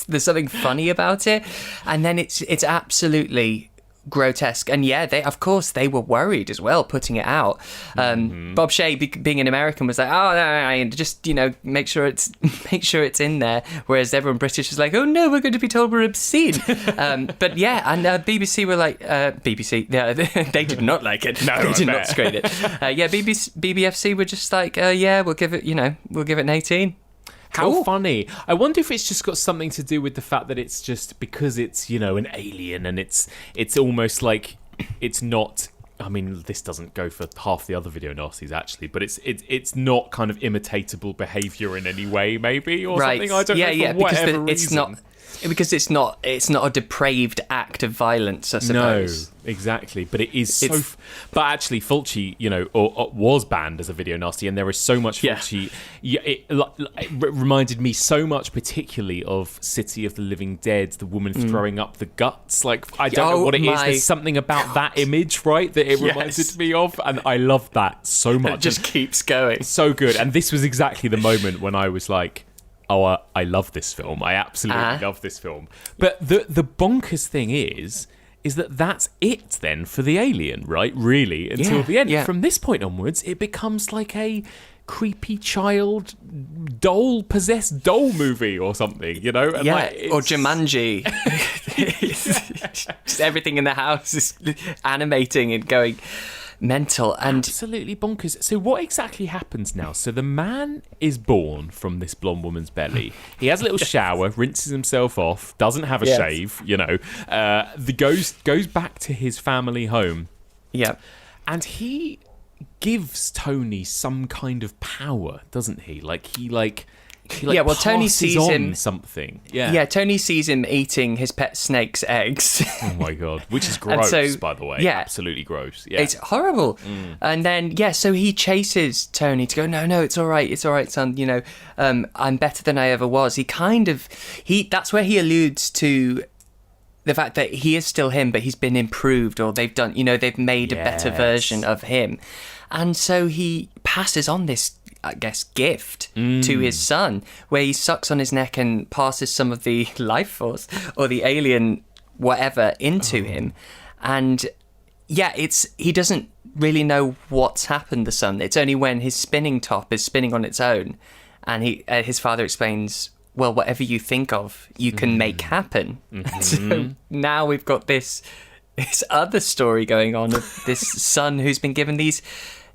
There's something funny about it, and then it's absolutely grotesque. And they were worried as well putting it out. Bob Shea, being an American, was like, "Oh no, just make sure it's in there," whereas everyone British is like, "Oh no, we're going to be told we're obscene." But BBC were like, BBC, they did not like it. No, they did not screen it. BBFC were just like, we'll give it an 18. How funny. I wonder if it's just got something to do with the fact that it's just because it's, an alien, and it's almost like it's not. I mean, this doesn't go for half the other video nasties, actually, but it's not kind of imitatable behaviour in any way, maybe, or something. I don't know, for whatever reason. Because it's not a depraved act of violence, I suppose. No, exactly. But it is but actually, Fulci, was banned as a video nasty, and there is so much Fulci. Yeah, it reminded me so much, particularly of City of the Living Dead, the woman throwing up the guts. Like, I don't know what it is. There's something about that image, right, that it reminded me of, and I love that so much. It just keeps going. So good. And this was exactly the moment when I was like, "Oh, I love this film. I absolutely love this film." But the bonkers thing is that's it then for the alien, right? Really, until the end. From this point onwards, it becomes like a creepy child possessed doll movie or something, And or Jumanji. Just everything in the house is animating and going mental and absolutely bonkers. So what exactly happens now? So the man is born from this blonde woman's belly. He has a little shower, rinses himself off, doesn't have a shave, goes back to his family home. Yeah. And he gives Tony some kind of power, doesn't he? Tony sees him something. Tony sees him eating his pet snake's eggs. Oh my god, which is gross, by the way. Yeah, absolutely gross. Yeah, it's horrible. And then so he chases Tony to go, no, it's all right, son. I'm better than I ever was. That's where he alludes to the fact that he is still him, but he's been improved, or they've made a better version of him, and so he passes on this, I guess, gift to his son, where he sucks on his neck and passes some of the life force or the alien whatever into him. And he doesn't really know what's happened to the son. It's only when his spinning top is spinning on its own, and his father explains, well, whatever you think of, you can make happen. So now we've got this other story going on of this son who's been given these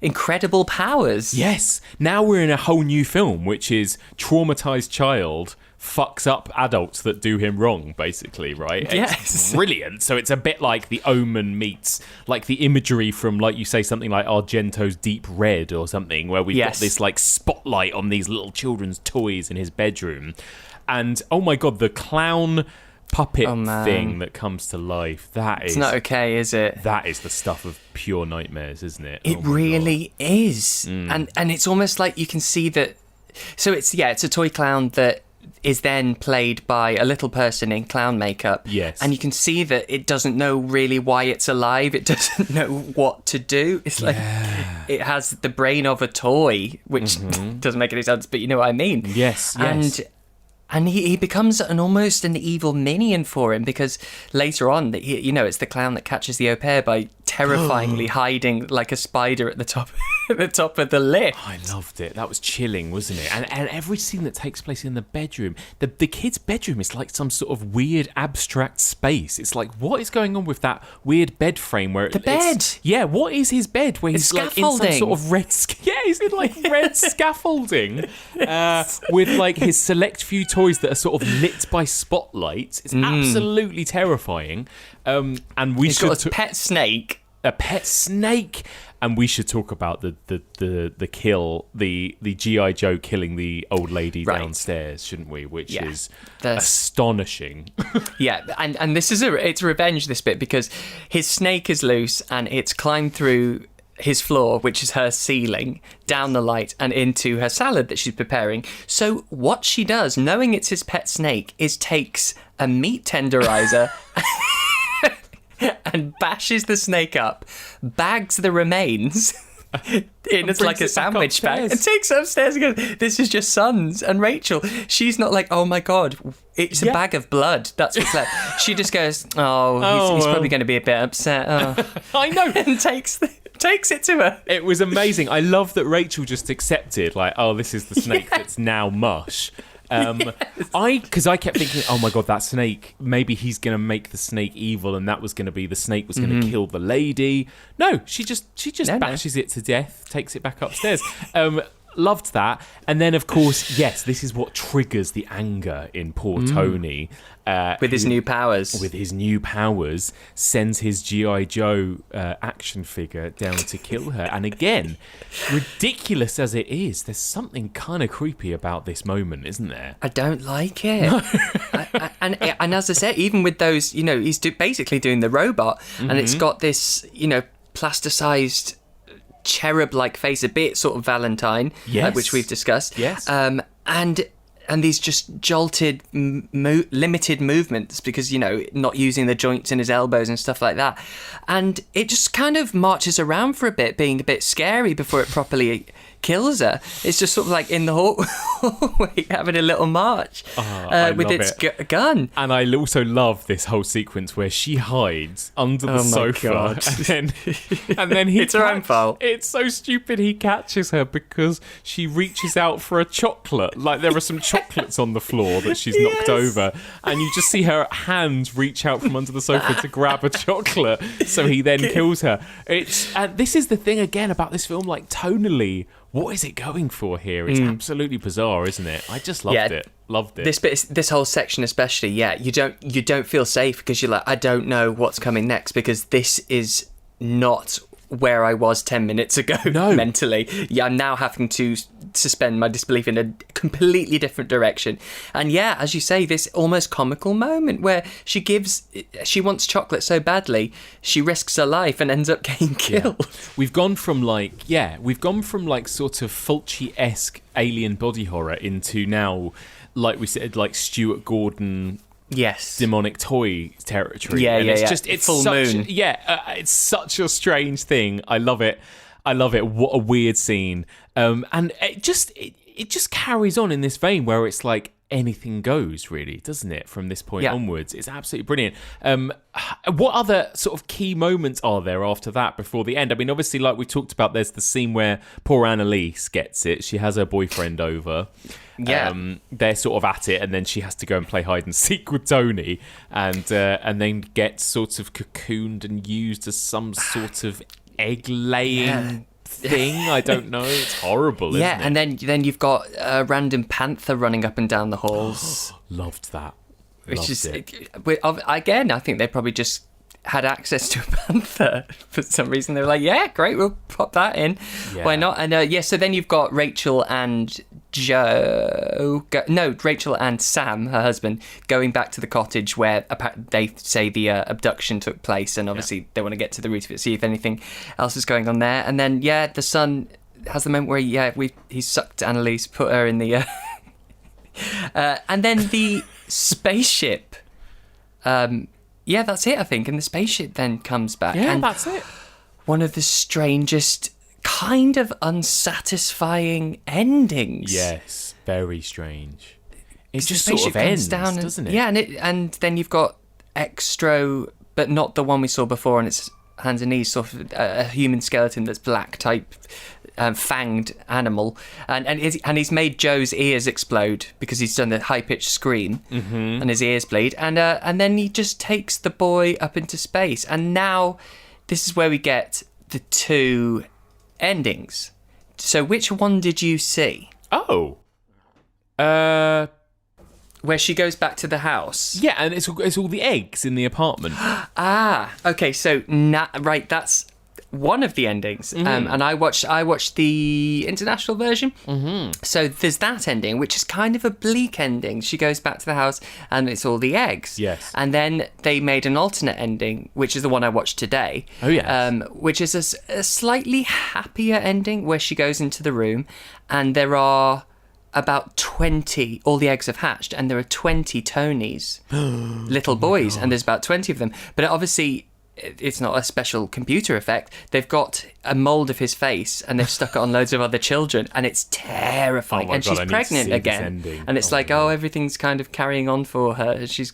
incredible powers. Yes. Now we're in a whole new film, which is traumatized child fucks up adults that do him wrong, basically, right? Yes. It's brilliant. So it's a bit like The Omen meets, like, the imagery from, like you say, something like Argento's Deep Red or something, where we've got this, like, spotlight on these little children's toys in his bedroom. And, oh my God, the clown puppet thing that comes to life, it's not okay, is it? That is the stuff of pure nightmares, isn't it? It really is. And it's almost like you can see that. So it's a toy clown that is then played by a little person in clown makeup. Yes. And you can see that it doesn't know really why it's alive. It doesn't know what to do. It's like it has the brain of a toy, which doesn't make any sense, but you know what I mean. Yes. And he becomes almost an evil minion for him, because later on, it's the clown that catches the au pair by terrifyingly hiding like a spider at the top of the lift. I loved it. That was chilling, wasn't it? And every scene that takes place in the bedroom, the kid's bedroom is like some sort of weird abstract space. It's like, what is going on with that weird bed frame where the bed? Yeah, what is his bed where he's like in some sort of red? He's in like red scaffolding with like his select few toys that are sort of lit by spotlights. It's absolutely terrifying. And he's got a pet snake. A pet snake. And we should talk about the kill, the G.I. Joe killing the old lady downstairs, shouldn't we? Which is astonishing. Yeah, and this is it's revenge, this bit, because his snake is loose and it's climbed through his floor, which is her ceiling, down the light and into her salad that she's preparing. So what she does, knowing it's his pet snake, is takes a meat tenderizer and bashes the snake up, bags the remains in it's like a sandwich bag, and takes it upstairs and goes, this is just Sons and Rachel. She's not like, oh my god, it's a bag of blood, that's what's left. She just goes, he's probably going to be a bit upset. I know. And takes it to her. It was amazing. I love that Rachel just accepted, like, this is the snake that's now mush. Because I kept thinking, oh my god, that snake, maybe he's going to make the snake evil, and that was going to be the snake was going to kill the lady. No, she just bashes it to death, takes it back upstairs. Loved that. And then, of course, yes, this is what triggers the anger in poor Tony. With his new powers. With his new powers, sends his G.I. Joe action figure down to kill her. And again, ridiculous as it is, there's something kind of creepy about this moment, isn't there? I don't like it. And as I said, even with those, he's basically doing the robot, and it's got this, plasticized cherub-like face, a bit sort of Valentine, which we've discussed. Yes. And these just jolted, limited movements because, not using the joints in his elbows and stuff like that. And it just kind of marches around for a bit, being a bit scary before it properly kills her. It's just sort of like in the hallway having a little march with its gun. And I also love this whole sequence where she hides under the sofa. And then it's her own fault. It's so stupid. He catches her because she reaches out for a chocolate. Like there are some chocolates on the floor that she's knocked over, and you just see her hands reach out from under the sofa to grab a chocolate. So he then kills her. This is the thing again about this film, like tonally. What is it going for here? It's absolutely bizarre, isn't it? I just loved it. Loved it. This whole section especially, you don't feel safe because you're like, I don't know what's coming next because this is not where I was 10 minutes ago mentally. Yeah, I'm now having to suspend my disbelief in a completely different direction. And as you say, this almost comical moment where she wants chocolate so badly, she risks her life and ends up getting killed. Yeah. We've gone from like sort of Fulci-esque alien body horror into now, like we said, like Stuart Gordon demonic toy territory. It's full moon. It's such a strange thing. I love it. What a weird scene. And it just carries on in this vein where it's like anything goes, really, doesn't it? From this point onwards, it's absolutely brilliant. What other sort of key moments are there after that before the end? I mean, obviously, like we talked about, there's the scene where poor Annalise gets it. She has her boyfriend over. They're sort of at it, and then she has to go and play hide and seek with Tony, and then gets sort of cocooned and used as some sort of egg laying thing. I don't know. It's horrible, isn't it? And then you've got a random panther running up and down the halls. Loved that. Again, I think they probably just had access to a panther for some reason. They were like, great, we'll pop that in. Why not? And so then you've got Rachel and Rachel and Sam, her husband, going back to the cottage where they say the abduction took place, and obviously they want to get to the root of it, see if anything else is going on there. And then, the son has the moment where he sucked Annalise, put her in the... and then the spaceship... that's it, I think. And the spaceship then comes back. Yeah, and that's it. One of the strangest, kind of unsatisfying endings. Yes, very strange. It just The sort of spaceship comes ends, down doesn't it? Yeah, and then you've got Extro, but not the one we saw before, and it's hands and knees, sort of a human skeleton that's black type, fanged animal, and he's made Joe's ears explode because he's done the high pitched scream, and his ears bleed, and then he just takes the boy up into space, and now this is where we get the two endings. So which one did you see? Oh, where she goes back to the house. Yeah, and it's all the eggs in the apartment. Okay, so right, that's one of the endings, and I watched the international version. So there's that ending, which is kind of a bleak ending. She goes back to the house, and it's all the eggs. Yes. And then they made an alternate ending, which is the one I watched today. Oh, yes. Which is a slightly happier ending, where she goes into the room, and there are about 20, all the eggs have hatched, and there are 20 Tonys, little boys, and there's about 20 of them. But obviously, it's not a special computer effect. They've got a mould of his face, and they've stuck it on loads of other children, and it's terrifying. Oh my and God, she's I need to pregnant see this again, ending. and it's everything's kind of carrying on for her. And she's...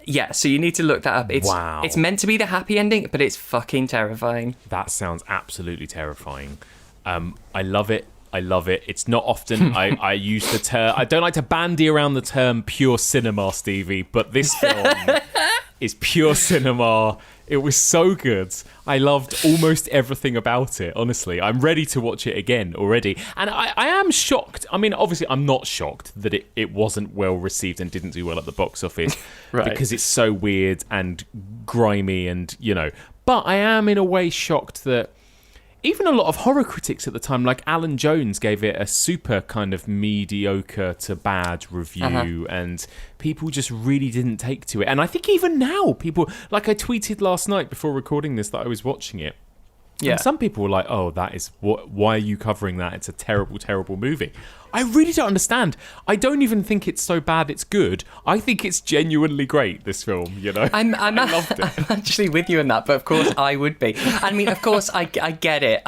Yeah, so you need to look that up. Wow. It's meant to be the happy ending, but it's fucking terrifying. That sounds absolutely terrifying. I love it. It's not often I use the term... I don't like to bandy around the term pure cinema, Stevie, but this film is pure cinema. It was so good. I loved almost everything about it, honestly. I'm ready to watch it again already. And I am shocked. I mean, obviously, I'm not shocked that it wasn't well received and didn't do well at the box office Right. because it's so weird and grimy and, But I am, in a way, shocked that even a lot of horror critics at the time, like Alan Jones, gave it a super kind of mediocre to bad review, and people just really didn't take to it. And I think even now, people, like I tweeted last night before recording this that I was watching it, and some people were like, "Oh, that is why are you covering that? It's a terrible, terrible movie." I really don't understand. I don't even think it's so bad it's good. I think it's genuinely great, this film, I loved it. I'm actually with you in that, but of course I would be. I mean, of course, I get it.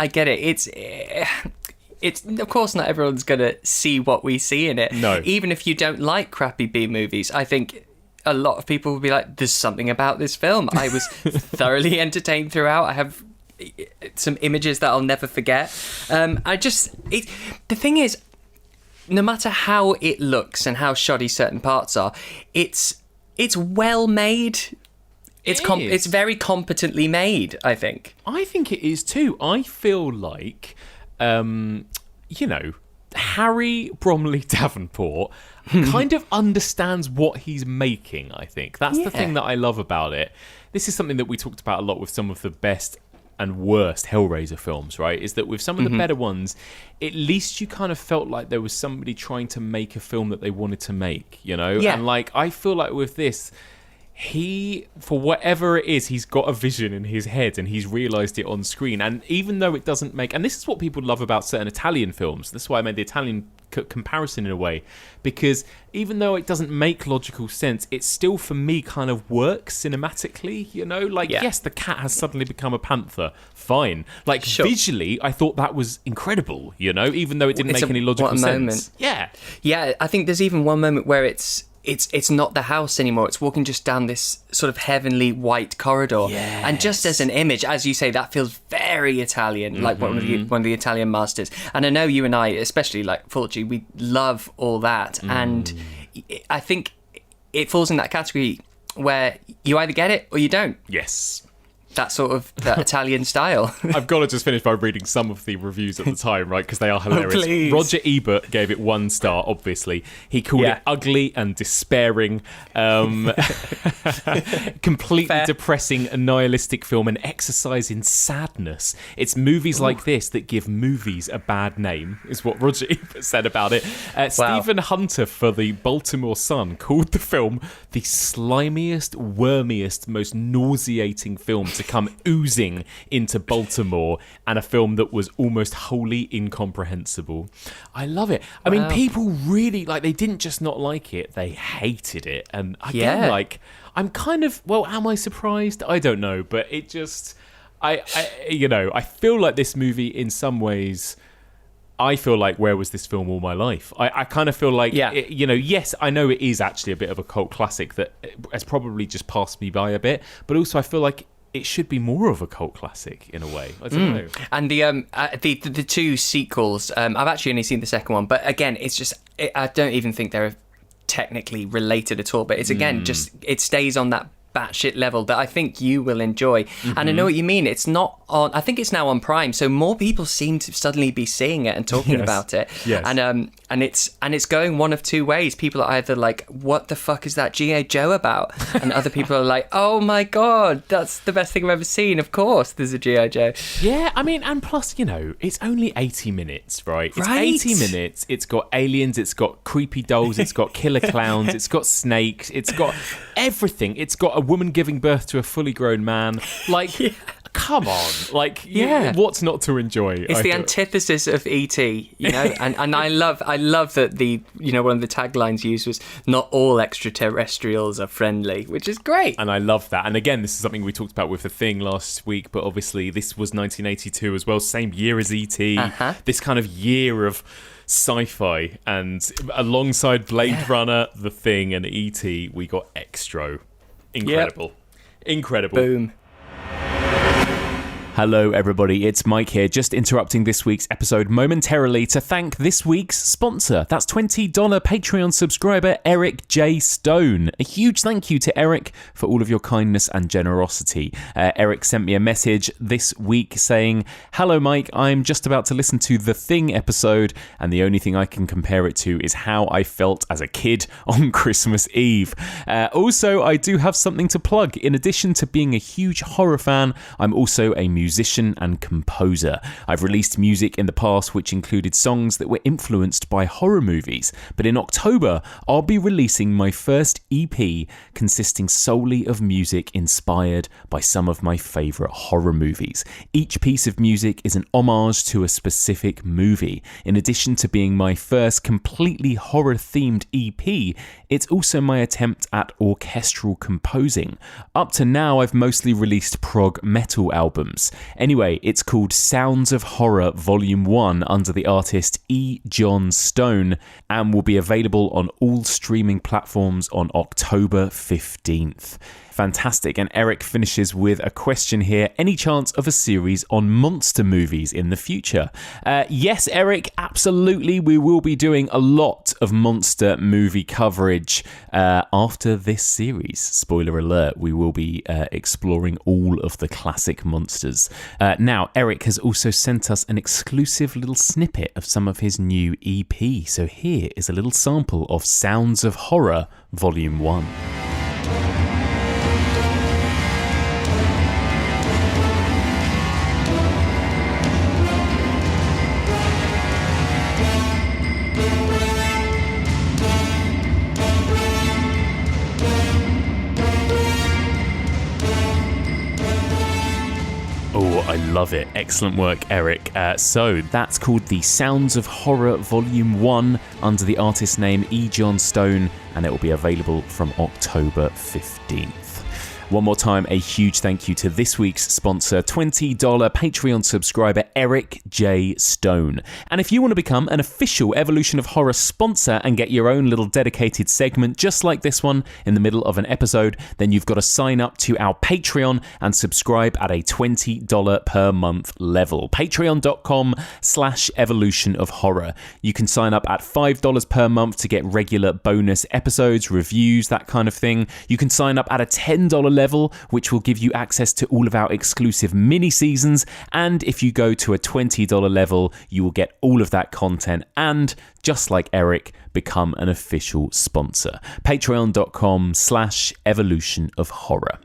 It's of course not everyone's going to see what we see in it. No. Even if you don't like crappy B movies, I think a lot of people will be like, there's something about this film. I was thoroughly entertained throughout. I have some images that I'll never forget. The thing is, no matter how it looks and how shoddy certain parts are, it's well made. It's very competently made, I think. I think it is too. I feel like, Harry Bromley Davenport kind of understands what he's making, I think. That's the thing that I love about it. This is something that we talked about a lot with some of the best and worst Hellraiser films, right? Is that with some of the better ones, at least you kind of felt like there was somebody trying to make a film that they wanted to make, Yeah. And I feel like with this, he, for whatever it is, he's got a vision in his head and he's realised it on screen. And even though it doesn't make... And this is what people love about certain Italian films. That's why I made the Italian comparison in a way. Because even though it doesn't make logical sense, it still, for me, kind of works cinematically, Yes, the cat has suddenly become a panther. Fine. Visually, I thought that was incredible, even though it didn't make any logical sense. Moment. Yeah. Yeah, I think there's even one moment where it's not the house anymore. It's walking just down this sort of heavenly white corridor. Yes. And just as an image, as you say, that feels very Italian, like one of the Italian masters. And I know you and I, especially like Fulci, we love all that. And I think it falls in that category where you either get it or you don't. Yes. that sort of that Italian style. I've got to just finish by reading some of the reviews at the time, right? Because they are hilarious. Please. Roger Ebert gave it 1 star, obviously. He called it ugly and despairing, completely depressing, nihilistic film, an exercise in sadness. It's movies like this that give movies a bad name, is what Roger Ebert said about it. Stephen Hunter for the Baltimore Sun called the film the slimiest, wormiest, most nauseating film to come oozing into Baltimore, and a film that was almost wholly incomprehensible. I love it. I mean, people really, they didn't just not like it, they hated it. And again, I'm kind of, am I surprised? I don't know, but it just, I feel like this movie in some ways, I feel like, where was this film all my life? I kind of feel like, yes, I know it is actually a bit of a cult classic that has probably just passed me by a bit, but also I feel like it should be more of a cult classic in a way. I don't know. And the 2 sequels, I've actually only seen the second one, but again, it's just, I don't even think they're technically related at all, but it's again, just, it stays on that batshit level that I think you will enjoy. And I know what you mean. It's not on, I think it's now on Prime, so more people seem to suddenly be seeing it and talking about it. Yes. And it's going one of 2 ways. People are either like, what the fuck is that G.I. Joe about? And other people are like, oh my god, that's the best thing I've ever seen. Of course there's a G.I. Joe. Yeah, I mean, and plus, it's only 80 minutes, right? It's 80 minutes. It's got aliens, it's got creepy dolls, it's got killer clowns, it's got snakes, it's got everything. It's got a woman giving birth to a fully grown man. Come on. What's not to enjoy? It's the antithesis of E.T., and I love that the, one of the taglines used was, not all extraterrestrials are friendly, which is great. And I love that. And again, this is something we talked about with The Thing last week, but obviously this was 1982 as well, same year as E.T., this kind of year of sci-fi, and alongside Blade Runner, The Thing, and E.T., we got Xtro. Incredible. Incredible. Boom. Hello everybody, it's Mike here, just interrupting this week's episode momentarily to thank this week's sponsor. That's $20 Patreon subscriber Eric J. Stone. A huge thank you to Eric for all of your kindness and generosity. Eric sent me a message this week saying, "Hello Mike, I'm just about to listen to The Thing episode, and the only thing I can compare it to is how I felt as a kid on Christmas Eve. Also, I do have something to plug. In addition to being a huge horror fan, I'm also a musician and composer. I've released music in the past which included songs that were influenced by horror movies, but in October I'll be releasing my first EP consisting solely of music inspired by some of my favourite horror movies. Each piece of music is an homage to a specific movie. In addition to being my first completely horror-themed EP, it's also my attempt at orchestral composing. Up to now, I've mostly released prog metal albums. Anyway, it's called Sounds of Horror Volume 1 under the artist E. John Stone, and will be available on all streaming platforms on October 15th. Fantastic. And Eric finishes with a question here. Any chance of a series on monster movies in the future? Yes, Eric, absolutely. We will be doing a lot of monster movie coverage after this series. Spoiler alert, we will be exploring all of the classic monsters. Now, Eric has also sent us an exclusive little snippet of some of his new EP. So here is a little sample of Sounds of Horror Volume 1. I love it. Excellent work, Eric. So that's called the Sounds of Horror Volume 1 under the artist name E. John Stone, and it will be available from October 15th. One more time, a huge thank you to this week's sponsor, $20 Patreon subscriber Eric J. Stone. And if you want to become an official Evolution of Horror sponsor and get your own little dedicated segment just like this one in the middle of an episode, then you've got to sign up to our Patreon and subscribe at a $20 per month level. Patreon.com/Evolution of Horror. You can sign up at $5 per month to get regular bonus episodes, reviews, that kind of thing. You can sign up at a $10 level, which will give you access to all of our exclusive mini seasons. And if you go to a $20 level, you will get all of that content and, just like Eric, become an official sponsor. Patreon.com/evolution of horror.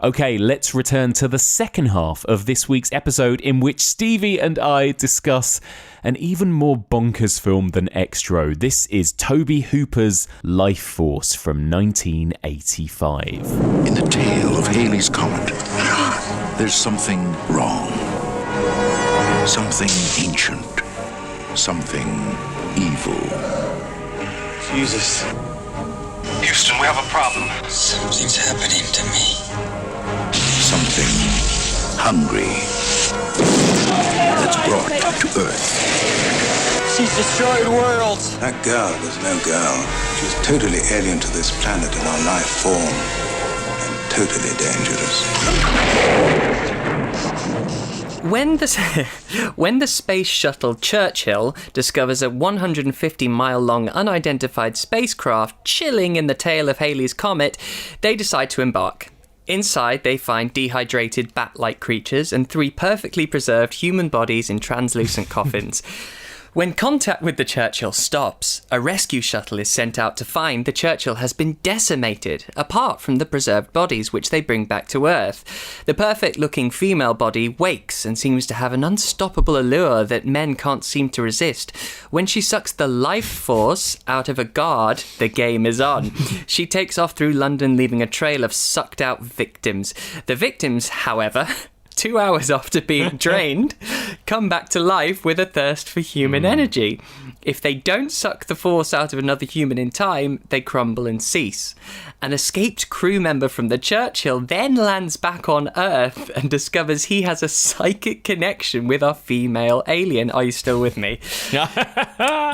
Okay, let's return to the second half of this week's episode, in which Stevie and I discuss an even more bonkers film than Xtro. This is Tobe Hooper's Lifeforce from 1985. In the tail of Halley's Comet, there's something wrong. Something ancient. Something evil. Jesus. Houston, we have a problem. Something's happening to me. Something hungry that's brought to Earth. She's destroyed worlds. That girl was no girl. She was totally alien to this planet and our life form. And totally dangerous. When the space shuttle Churchill discovers a 150-mile-long unidentified spacecraft chilling in the tail of Halley's Comet, they decide to embark. Inside, they find dehydrated bat-like creatures and 3 perfectly preserved human bodies in translucent coffins. When contact with the Churchill stops, a rescue shuttle is sent out to find the Churchill has been decimated, apart from the preserved bodies which they bring back to Earth. The perfect-looking female body wakes and seems to have an unstoppable allure that men can't seem to resist. When she sucks the life force out of a guard, the game is on. She takes off through London, leaving a trail of sucked-out victims. The victims, however, 2 hours after being drained, come back to life with a thirst for human energy. If they don't suck the force out of another human in time, they crumble and cease. An escaped crew member from the Churchill then lands back on Earth and discovers he has a psychic connection with our female alien. Are you still with me?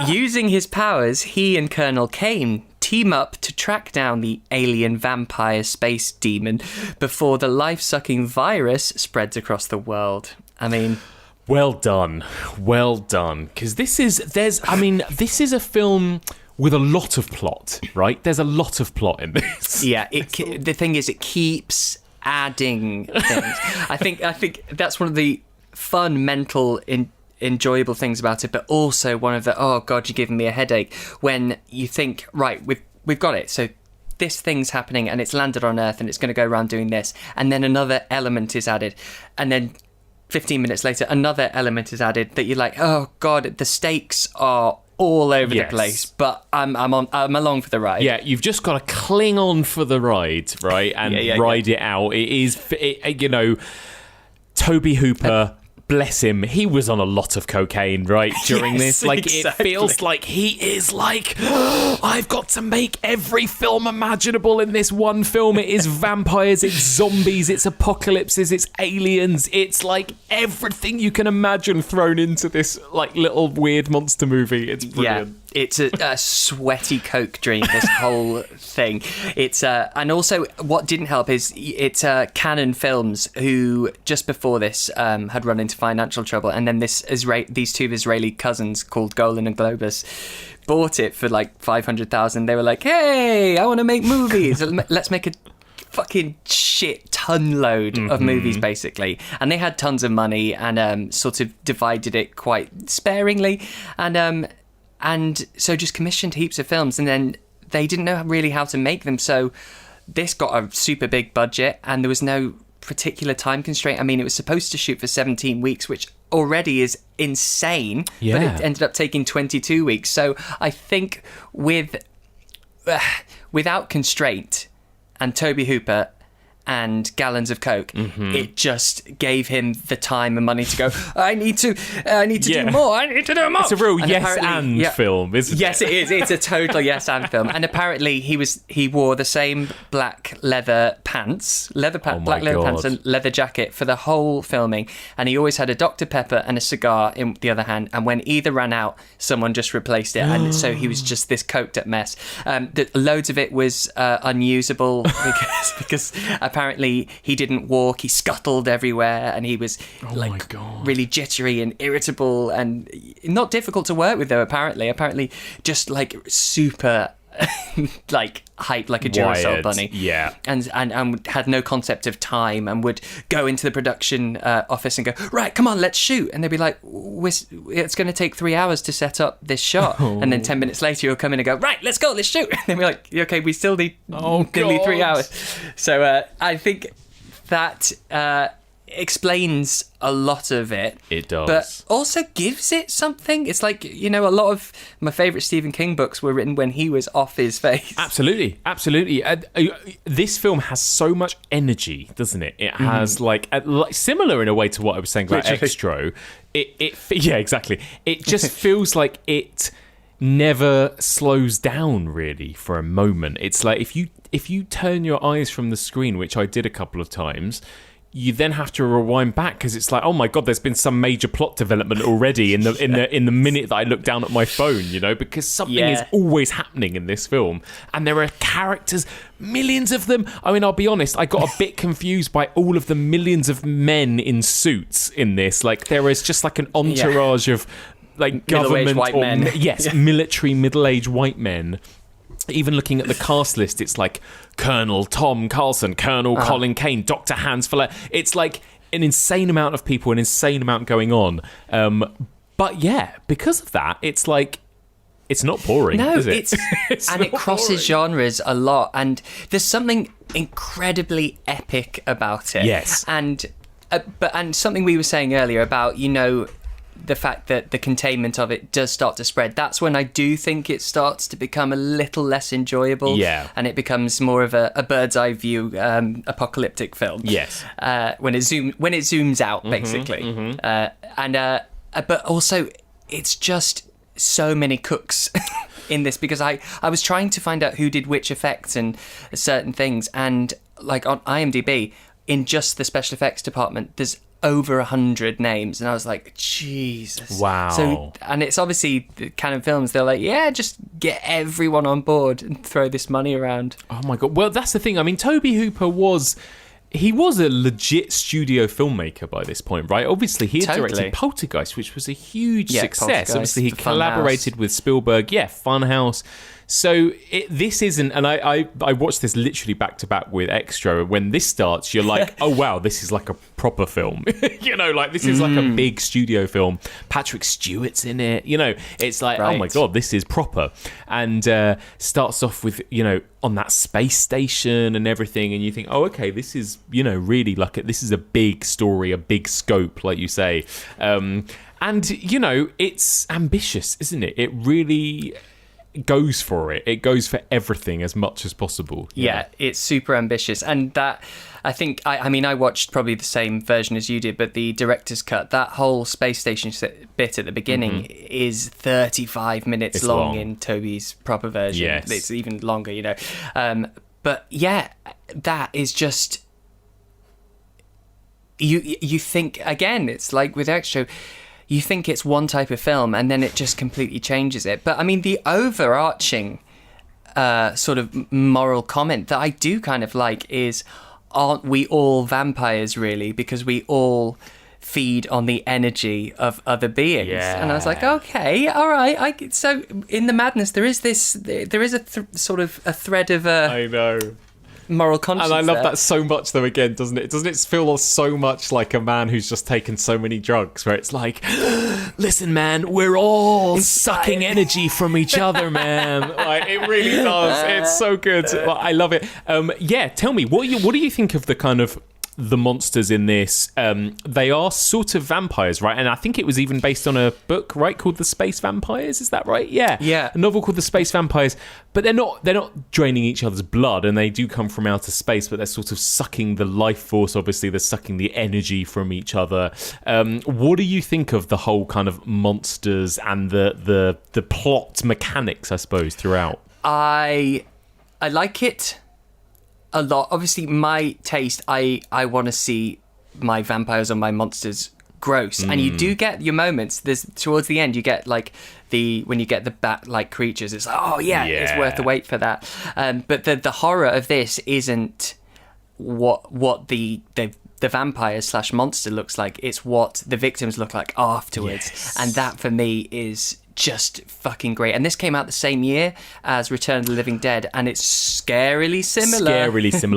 Using his powers, he and Colonel Kane team up to track down the alien vampire space demon before the life-sucking virus spreads across the world. I mean, well done, because this is a film with a lot of plot, right? There's a lot of plot in this. Yeah, the thing is, it keeps adding things. I think that's one of the fun, mental, enjoyable things about it, but also one of the, oh god, you're giving me a headache, when you think, right, we've got it, so this thing's happening and it's landed on Earth and it's going to go around doing this, and then another element is added, and then 15 minutes later another element is added that you're like, oh god, the stakes are all over the place, but I'm along for the ride. Yeah, you've just got to cling on for the ride, right, and ride it out. It is, Tobe Hooper, bless him, he was on a lot of cocaine, right, during this. Like, exactly. It feels like he is like, I've got to make every film imaginable in this one film. It is vampires, it's zombies, it's apocalypses, it's aliens, it's like everything you can imagine thrown into this like little weird monster movie. It's brilliant. Yeah. It's a sweaty coke dream, this whole thing. It's and also what didn't help is it's Canon Films, who just before this had run into financial trouble, and then these 2 Israeli cousins called Golan and Globus bought it for like $500,000. They were like, hey, I want to make movies. Let's make a fucking shit ton load of movies, basically. And they had tons of money and sort of divided it quite sparingly, and so just commissioned heaps of films, and then they didn't know really how to make them. So this got a super big budget, and there was no particular time constraint. I mean, it was supposed to shoot for 17 weeks, which already is insane, but it ended up taking 22 weeks. So I think without constraint and Tobe Hooper and gallons of coke, it just gave him the time and money to go, I need to do more. It's a real film, isn't it? Yes, it is. It's a total yes and film. And apparently he wore the same black leather pants, black leather pants and leather jacket for the whole filming. And he always had a Dr. Pepper and a cigar in the other hand. And when either ran out, someone just replaced it. And so he was just this coked up mess. Loads of it was unusable because apparently he didn't walk, he scuttled everywhere, and he was really jittery and irritable and not difficult to work with, though. Apparently just like super like hyped like a Duracell bunny. Yeah. And had no concept of time, and would go into the production office and go, right, come on, let's shoot. And they'd be like, it's going to take 3 hours to set up this shot. And then 10 minutes later you'll come in and go, right, let's go, let's shoot. And they'll be like, okay, we still need nearly 3 hours. So I think that explains a lot of it. It does. But also gives it something. It's like, a lot of my favourite Stephen King books were written when he was off his face. Absolutely. This film has so much energy, doesn't it? It has like similar in a way to what I was saying about Xtro. Yeah, exactly. It just feels like it never slows down really for a moment. It's like if you turn your eyes from the screen, which I did a couple of times, you then have to rewind back because it's like, oh my god, there's been some major plot development already in the minute that I look down at my phone, because something is always happening in this film, and there are characters, millions of them. I mean, I'll be honest, I got a bit confused by all of the millions of men in suits in this. Like, there is just like an entourage of like government white men. Military middle-aged white men. Even looking at the cast list, it's like Colonel Tom Carlson, Colonel Colin Kane, Dr. Hans Fuller. It's like an insane amount of people, an insane amount going on. But yeah, because of that, it's like, it's not boring, is it? And it crosses genres a lot. And there's something incredibly epic about it. Yes. And something we were saying earlier about, the fact that the containment of it does start to spread. That's when I do think it starts to become a little less enjoyable. Yeah. And it becomes more of a bird's eye view apocalyptic film. Yes. When it zooms out, basically. But also, it's just so many cooks in this, because I was trying to find out who did which effects and certain things, and like on IMDb, in just the special effects department, there's over 100 names, and I was like, Jesus. Wow. So, and it's obviously the kind of films, they're like, yeah, just get everyone on board and throw this money around. Oh my god. Well, that's the thing. I mean, Tobe Hooper was a legit studio filmmaker by this point, right? Obviously, he had directed Poltergeist, which was a huge success. Obviously, he collaborated with Spielberg. Yeah, Funhouse. So this isn't, and I watched this literally back to back with Extro. When this starts, you're like, oh wow, this is like a proper film. Like this is like a big studio film. Patrick Stewart's in it. It's like, oh my god, this is proper. And starts off with on that space station and everything, and you think, oh okay, this is really like this is a big story, a big scope, like you say. And it's ambitious, isn't it? It really goes for it. It goes for everything as much as possible. Yeah, it's super ambitious. And that, I think, I watched probably the same version as you did, but the director's cut, that whole space station bit at the beginning is 35 minutes long in Toby's proper version. Yes. It's even longer, But yeah, that is just, you think, again, it's like with Extro, you think it's one type of film, and then it just completely changes it. But I mean, the overarching sort of moral comment that I do kind of like is, aren't we all vampires really? Because we all feed on the energy of other beings. Yeah. And I was like, okay, all right. So in the madness, there is sort of a thread of I know. Moral conscience. And I love that so much, though, again, doesn't it? Doesn't it feel so much like a man who's just taken so many drugs, where it's like, listen, man, we're all sucking energy from each other, man. Like, it really does. It's so good. I love it. Yeah, tell me, what do you think of the kind of the monsters in this? They are sort of vampires, right? And I think it was even based on a book, right, called The Space Vampires. Is that right? Yeah. A novel called The Space Vampires. But they're not draining each other's blood, and they do come from outer space, but they're sort of sucking the life force. Obviously, they're sucking the energy from each other. What do you think of the whole kind of monsters and the plot mechanics, I suppose, throughout? I like it a lot. Obviously, my taste, I want to see my vampires or my monsters gross, and you do get your moments. There's towards the end, you get like when you get the bat-like creatures, it's like, oh yeah, it's worth the wait for that. But the horror of this isn't what the vampire / monster looks like. It's what the victims look like afterwards. Yes. And that for me is just fucking great. And this came out the same year as Return of the Living Dead, and it's scarily similar.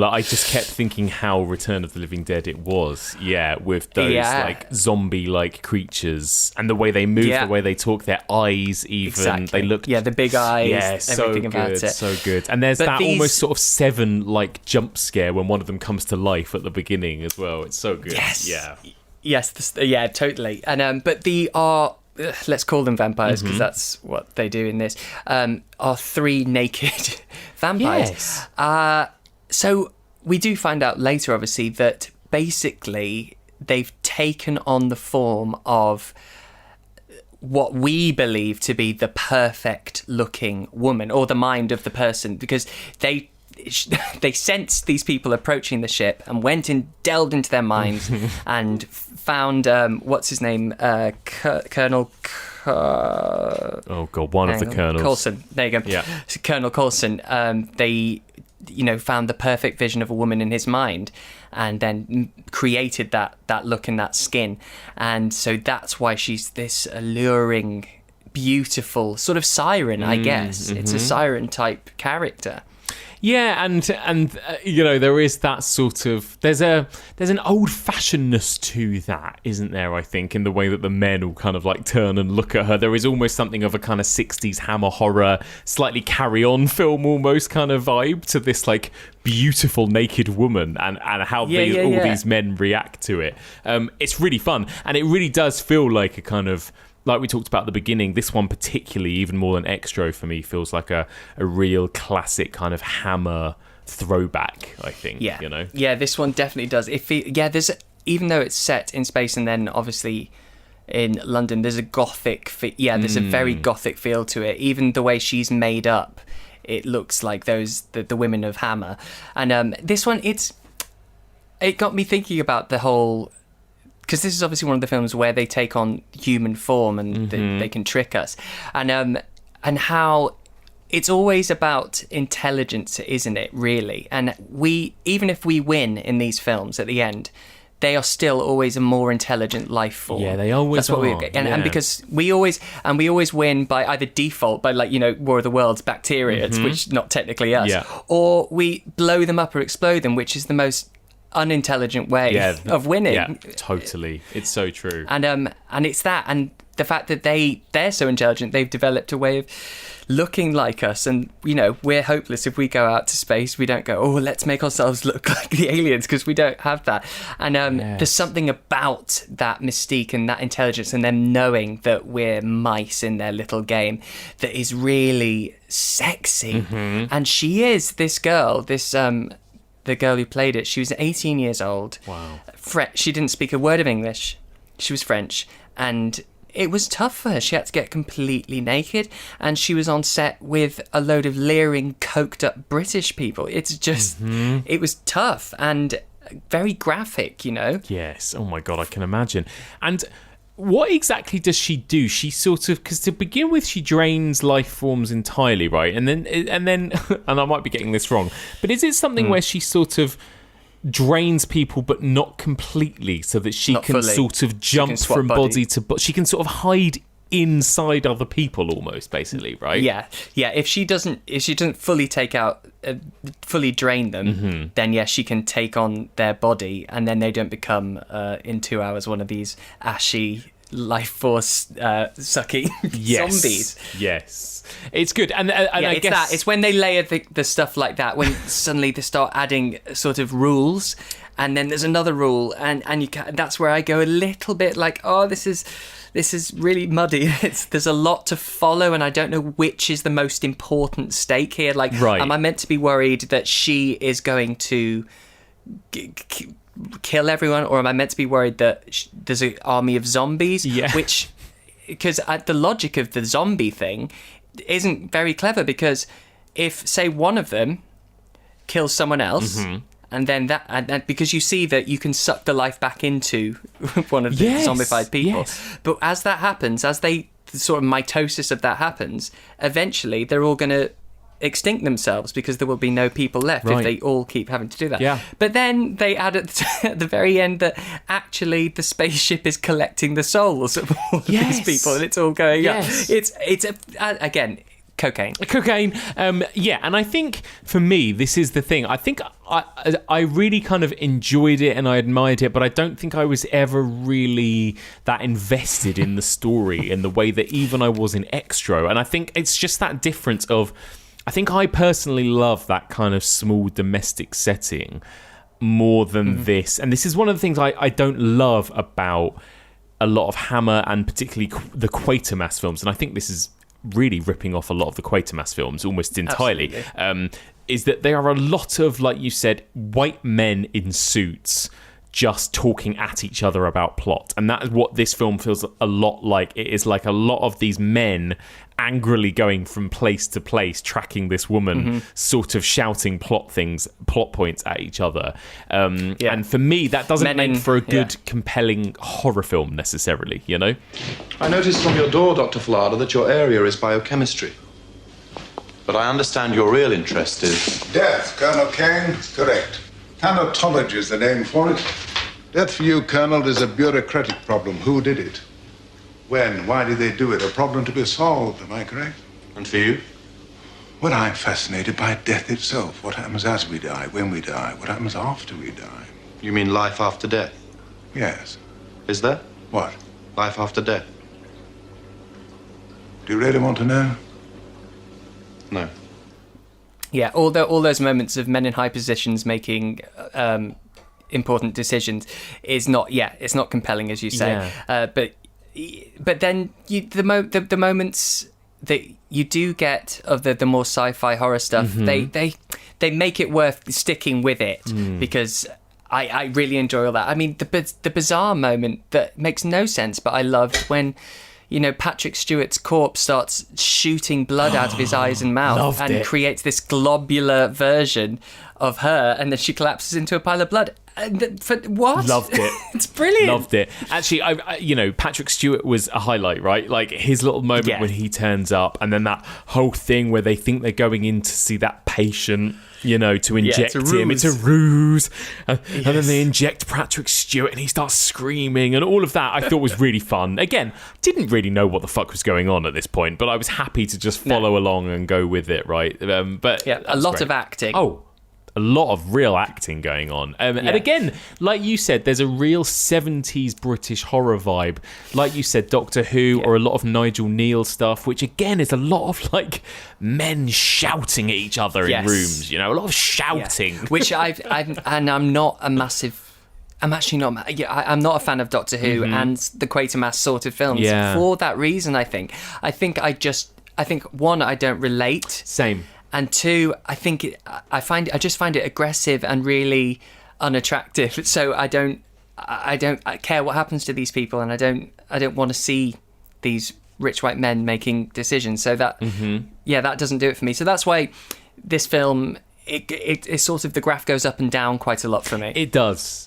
I just kept thinking how Return of the Living Dead it was. Yeah, with those like zombie-like creatures and the way they move, the way they talk, their eyes even. Exactly. They looked... Yeah, the big eyes, so everything about good, it. so good. And there's that almost sort of Seven like jump scare when one of them comes to life at the beginning as well. It's so good. Yes. Yeah. Yes, totally. And but the are... let's call them vampires because that's what they do in this, are 3 naked vampires. Yes. So we do find out later, obviously, that basically they've taken on the form of what we believe to be the perfect looking woman, or the mind of the person, because they sensed these people approaching the ship and went and delved into their minds and found what's his name, Colonel one of the colonels, Coulson. There you go. Yeah. So Colonel Coulson. They found the perfect vision of a woman in his mind, and then created that look and that skin, and so that's why she's this alluring, beautiful sort of siren. I guess it's a siren type character. Yeah, and there is that sort of there's an old-fashionedness to that, isn't there? I think in the way that the men will kind of like turn and look at her. There is almost something of a kind of 60s Hammer horror, slightly Carry On film almost kind of vibe to this like beautiful naked woman and how these men react to it. It's really fun, and it really does feel like a kind of, like we talked about at the beginning, this one particularly, even more than Xtro for me, feels like a real classic kind of Hammer throwback, I think. Yeah. Yeah, this one definitely does. There's even though it's set in space and then obviously in London, there's a gothic there's a very gothic feel to it. Even the way she's made up, it looks like the women of Hammer. And this one, it got me thinking about the whole... because this is obviously one of the films where they take on human form and they can trick us, and how it's always about intelligence, isn't it? Really, and even if we win in these films at the end, they are still always a more intelligent life form. Yeah, they always are. And because we always win by either default, by War of the Worlds, bacteria, which not technically us, or we blow them up or explode them, which is the most unintelligent way of winning. Yeah, totally. It's so true. And it's that, and the fact that they're so intelligent, they've developed a way of looking like us, and we're hopeless if we go out to space. We don't go, oh, let's make ourselves look like the aliens, because we don't have that. And there's something about that mystique and that intelligence, and them knowing that we're mice in their little game, that is really sexy. And she is this girl, the girl who played it, she was 18 years old. Wow. She didn't speak a word of English. She was French. And it was tough for her. She had to get completely naked. And she was on set with a load of leering, coked up British people. It's just, it was tough and very graphic, Yes. Oh my God, I can imagine. And what exactly does she do? She sort of, because to begin with, she drains life forms entirely, right? And then, and I might be getting this wrong, but is it something where she sort of drains people, but not completely, so that she can sort of jump from body to body? She can sort of hide inside other people, almost, basically, right? Yeah. If she doesn't fully fully drain them, then yes, she can take on their body, and then they don't become in 2 hours one of these ashy life force sucking zombies. Yes, it's good, and I guess that. It's when they layer the stuff like that, when suddenly they start adding sort of rules, and then there's another rule, and that's where I go a little bit like, oh, this is really muddy. There's a lot to follow, and I don't know which is the most important stake here. Like, am I meant to be worried that she is going to kill everyone, or am I meant to be worried that there's an army of zombies? Yeah. Which, because the logic of the zombie thing isn't very clever, because if, say, one of them kills someone else, and then and because you see that you can suck the life back into one of the zombified people. Yes. But as that happens, the sort of mitosis of that happens, eventually they're all going to extinct themselves because there will be no people left if they all keep having to do that. Yeah. But then they add at the very end that actually the spaceship is collecting the souls of all of these people, and it's all going up. It's again, cocaine. And I think for me, this is the thing. I think I really kind of enjoyed it and I admired it, but I don't think I was ever really that invested in the story in the way that even I was in Xtro. And I think it's just that difference of, I think I personally love that kind of small domestic setting more than this. And this is one of the things I don't love about a lot of Hammer and particularly the Quatermass films. And I think this is really ripping off a lot of the Quatermass films almost entirely. Is that there are a lot of, like you said, white men in suits just talking at each other about plot. And that is what this film feels a lot like. It is like a lot of these men angrily going from place to place, tracking this woman, sort of shouting plot points at each other. And for me, that doesn't make for a good, compelling horror film necessarily, you know? I noticed from your door, Dr. Flada, that your area is biochemistry. But I understand your real interest is... Death, Colonel Kane. Correct. Thanatology is the name for it. Death for you, Colonel, is a bureaucratic problem. Who did it? When? Why did they do it? A problem to be solved, am I correct? And for you? Well, I'm fascinated by death itself. What happens as we die, when we die, what happens after we die. You mean life after death? Yes. Is there? What? Life after death? Do you really want to know? No. Yeah, all those moments of men in high positions making important decisions is not. Yeah, it's not compelling, as you say. But then the moments that you do get of the more sci-fi horror stuff, they make it worth sticking with it because I really enjoy all that. I mean, the bizarre moment that makes no sense, but I loved when, you know, Patrick Stewart's corpse starts shooting blood out of his eyes and mouth and creates this globular version of her, and then she collapses into a pile of blood. For what? Loved it. It's brilliant. Loved it. Actually, I Patrick Stewart was a highlight, right? Like his little moment when he turns up, and then that whole thing where they think they're going in to see that patient, you know, to inject him. It's a ruse. And then they inject Patrick Stewart and he starts screaming and all of that I thought was really fun. Again, didn't really know what the fuck was going on at this point, but I was happy to just follow along and go with it, right? But a lot of acting. A lot of real acting going on. And again, like you said, there's a real 70s British horror vibe. Like you said, Doctor Who or a lot of Nigel Neal stuff, which again is a lot of like men shouting at each other in rooms, you know, a lot of shouting. Which I'm not a massive... I'm actually not... I'm not a fan of Doctor Who and the Quatermass sort of films. For that reason, I think, one, I don't relate. Same. And two, I just find it aggressive and really unattractive. So I don't care what happens to these people, and I don't want to see these rich white men making decisions. So that that doesn't do it for me. So that's why this film, it sort of, the graph goes up and down quite a lot for me. It does.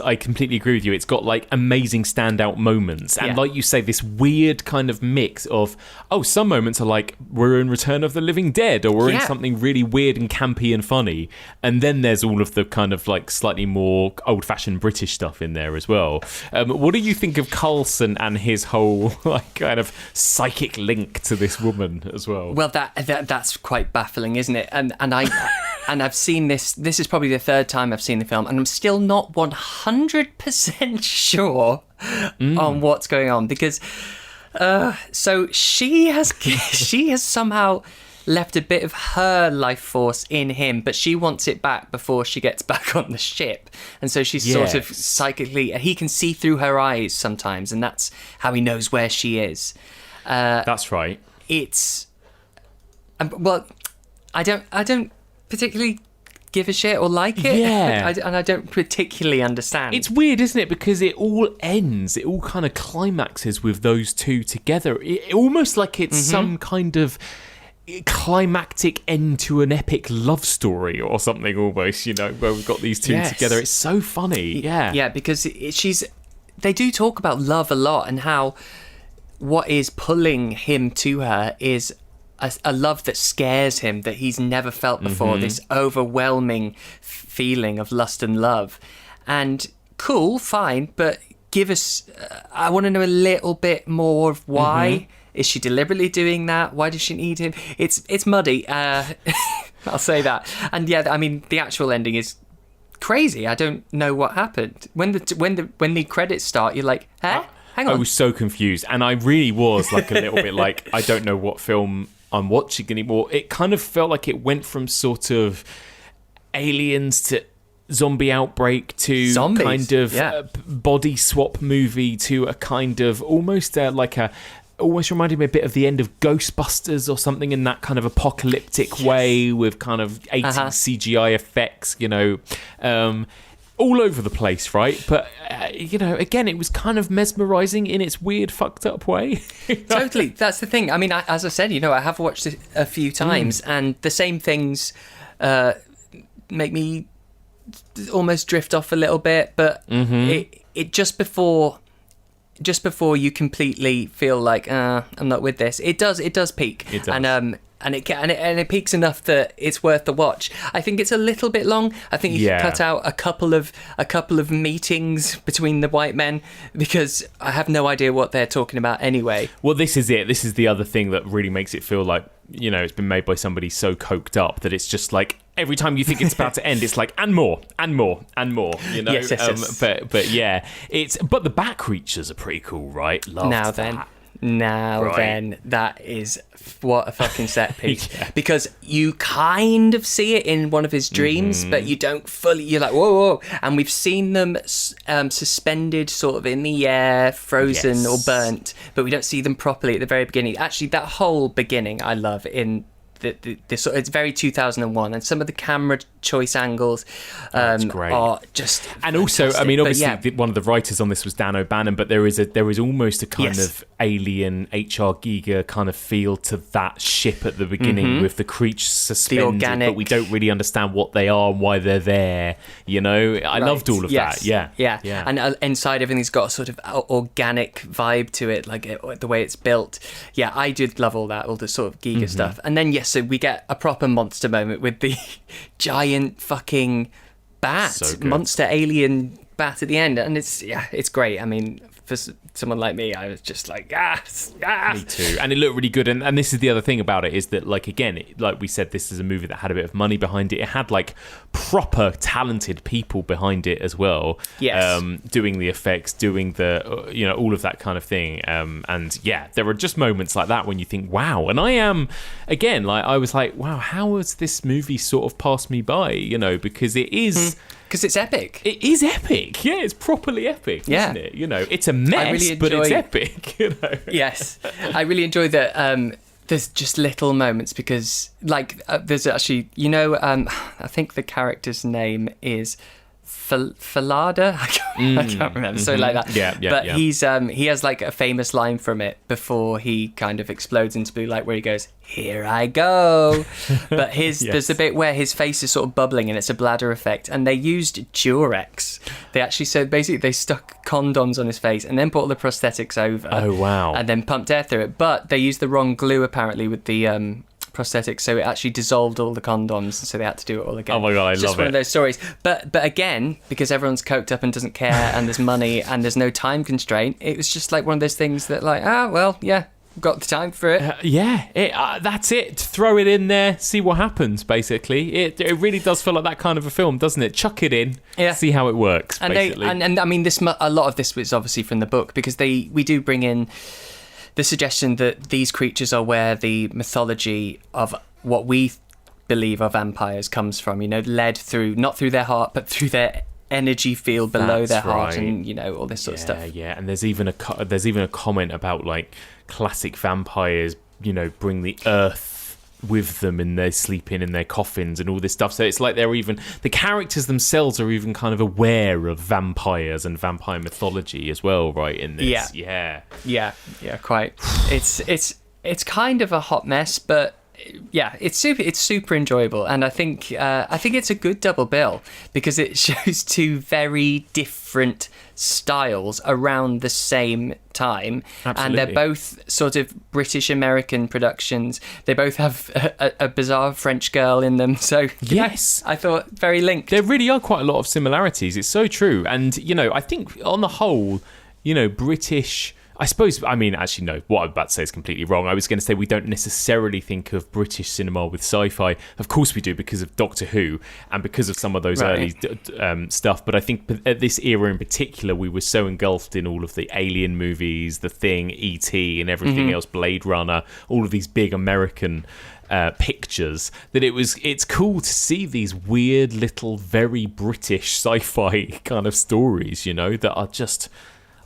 I completely agree with you. It's got like amazing standout moments. And like you say, this weird kind of mix of, some moments are like, we're in Return of the Living Dead, or we're in something really weird and campy and funny. And then there's all of the kind of like slightly more old-fashioned British stuff in there as well. What do you think of Carlson and his whole like kind of psychic link to this woman as well? Well, that's quite baffling, isn't it? And I've seen this is probably the third time I've seen the film, and I'm still not 100% sure on what's going on, because so she has somehow left a bit of her life force in him, but she wants it back before she gets back on the ship, and so she's sort of psychically, he can see through her eyes sometimes, and that's how he knows where she is. That's right. It's well, I don't particularly give a shit or like it. And I don't particularly understand. It's weird, isn't it? Because it all kind of climaxes with those two together. It almost like it's some kind of climactic end to an epic love story or something, almost, you know, where we've got these two together. It's so funny. Yeah, because they do talk about love a lot, and how what is pulling him to her is a love that scares him, that he's never felt before, this overwhelming feeling of lust and love. And cool, fine, but give us, I want to know a little bit more of why. Is she deliberately doing that? Why does she need him? It's muddy. I'll say that. And yeah, I mean, the actual ending is crazy. I don't know what happened. When the credits start, you're like, huh? Hang on. I was so confused, and I really was like a little bit like, I don't know what film I'm watching anymore. It kind of felt like it went from sort of Aliens to zombie outbreak to Zombies, kind of body swap movie to a kind of almost almost reminded me a bit of the end of Ghostbusters or something, in that kind of apocalyptic way, with kind of 80s CGI effects, all over the place, right? But, again, it was kind of mesmerising in its weird, fucked up way. Totally. That's the thing. I mean, as I said, I have watched it a few times, and the same things make me almost drift off a little bit, but it just before you completely feel like I'm not with this, it does peak. It does. And it peaks enough that it's worth the watch. I think it's a little bit long. I think you can cut out a couple of meetings between the white men, because I have no idea what they're talking about anyway. Well, this is it. This is the other thing that really makes it feel like, it's been made by somebody so coked up that it's just like every time you think it's about to end, it's like, and more, and more, and more, Yes. But yeah, but the bat creatures are pretty cool, right? Loved that. Then that is what a fucking set piece. Because you kind of see it in one of his dreams, but you don't fully. You're like, whoa. And we've seen them suspended sort of in the air, frozen or burnt, but we don't see them properly at the very beginning. Actually, that whole beginning I love in this. It's very 2001, and some of the camera choice angles are just. And also, I mean, obviously, one of the writers on this was Dan O'Bannon, but there is almost a kind of alien H.R. Giger kind of feel to that ship at the beginning, with the creatures suspended, but we don't really understand what they are and why they're there. I loved all of that. Yeah. And inside, everything's got a sort of organic vibe to it, like the way it's built. Yeah, I did love all that, all the sort of Giger stuff. And then so we get a proper monster moment with the giant fucking bat, monster alien bat at the end, and it's great. I mean, for someone like me, I was just like, Me too. And it looked really good. And this is the other thing about it, is that, like, again, like we said, this is a movie that had a bit of money behind it. It had like proper talented people behind it as well. Yes. Doing the effects, doing the all of that kind of thing. And yeah, there are just moments like that when you think, wow. And I was like, wow, how has this movie sort of passed me by? Because it is. Because it's epic. It is epic. Yeah, it's properly epic, isn't it? It's a mess, but it's epic. Yes, I really enjoy that. There's just little moments, because there's actually, I think the character's name is Falada. I can't remember. So like that. Yeah. But he has like a famous line from it before he kind of explodes into blue light, where he goes, "Here I go." But there's a bit where his face is sort of bubbling, and it's a bladder effect. And they used Durex. They stuck condoms on his face and then put all the prosthetics over. Oh wow! And then pumped air through it. But they used the wrong glue apparently with the prosthetics, so it actually dissolved all the condoms, so they had to do it all again. Oh my god, I love it. Just one of those stories. But again, because everyone's coked up and doesn't care, and there's money and there's no time constraint, it was just like one of those things that got the time for it. That's it. Throw it in there, see what happens. Basically, it really does feel like that kind of a film, doesn't it? Chuck it in, see how it works. And basically, and I mean, a lot of this was obviously from the book, because we do bring in the suggestion that these creatures are where the mythology of what we believe are vampires comes from, led through, not through their heart, but through their energy field below their heart, and all this sort of stuff. Yeah, and there's even a comment about like classic vampires, bring the earth with them, and they're sleeping in their coffins and all this stuff. So it's like the characters themselves are even kind of aware of vampires and vampire mythology as well, right? In this, yeah, quite. It's kind of a hot mess, but yeah, it's super enjoyable, and I think it's a good double bill because it shows two very different styles around the same time. Absolutely. And they're both sort of British American productions. They both have a bizarre French girl in them, so yes, I thought very linked. There really are quite a lot of similarities. It's so true, and I think on the whole, British. I suppose, actually, no, what I'm about to say is completely wrong. I was going to say we don't necessarily think of British cinema with sci-fi. Of course we do, because of Doctor Who and because of some of those early stuff. But I think at this era in particular, we were so engulfed in all of the Alien movies, The Thing, E.T. and everything else, Blade Runner, all of these big American pictures, that it's cool to see these weird little, very British sci-fi kind of stories, that are just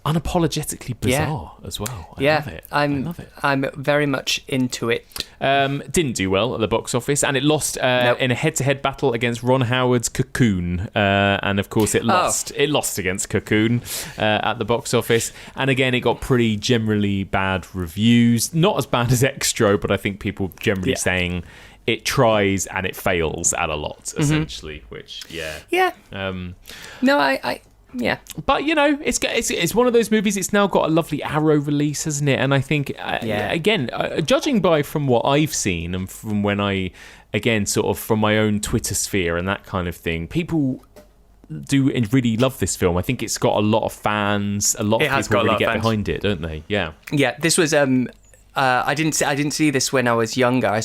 unapologetically bizarre as well. I love it. I love it. I'm very much into it. Didn't do well at the box office, and it lost in a head-to-head battle against Ron Howard's Cocoon, and of course it lost. It lost against Cocoon at the box office, and again it got pretty generally bad reviews. Not as bad as Xtro, but I think people generally saying it tries and it fails at a lot, essentially. Which Yeah, but it's one of those movies. It's now got a lovely Arrow release, hasn't it? And I think again, judging from what I've seen and from when I sort of from my own Twitter sphere and that kind of thing, people do really love this film. I think it's got a lot of fans. A lot of people really get behind it, don't they? Yeah. This was I didn't see this when I was younger. I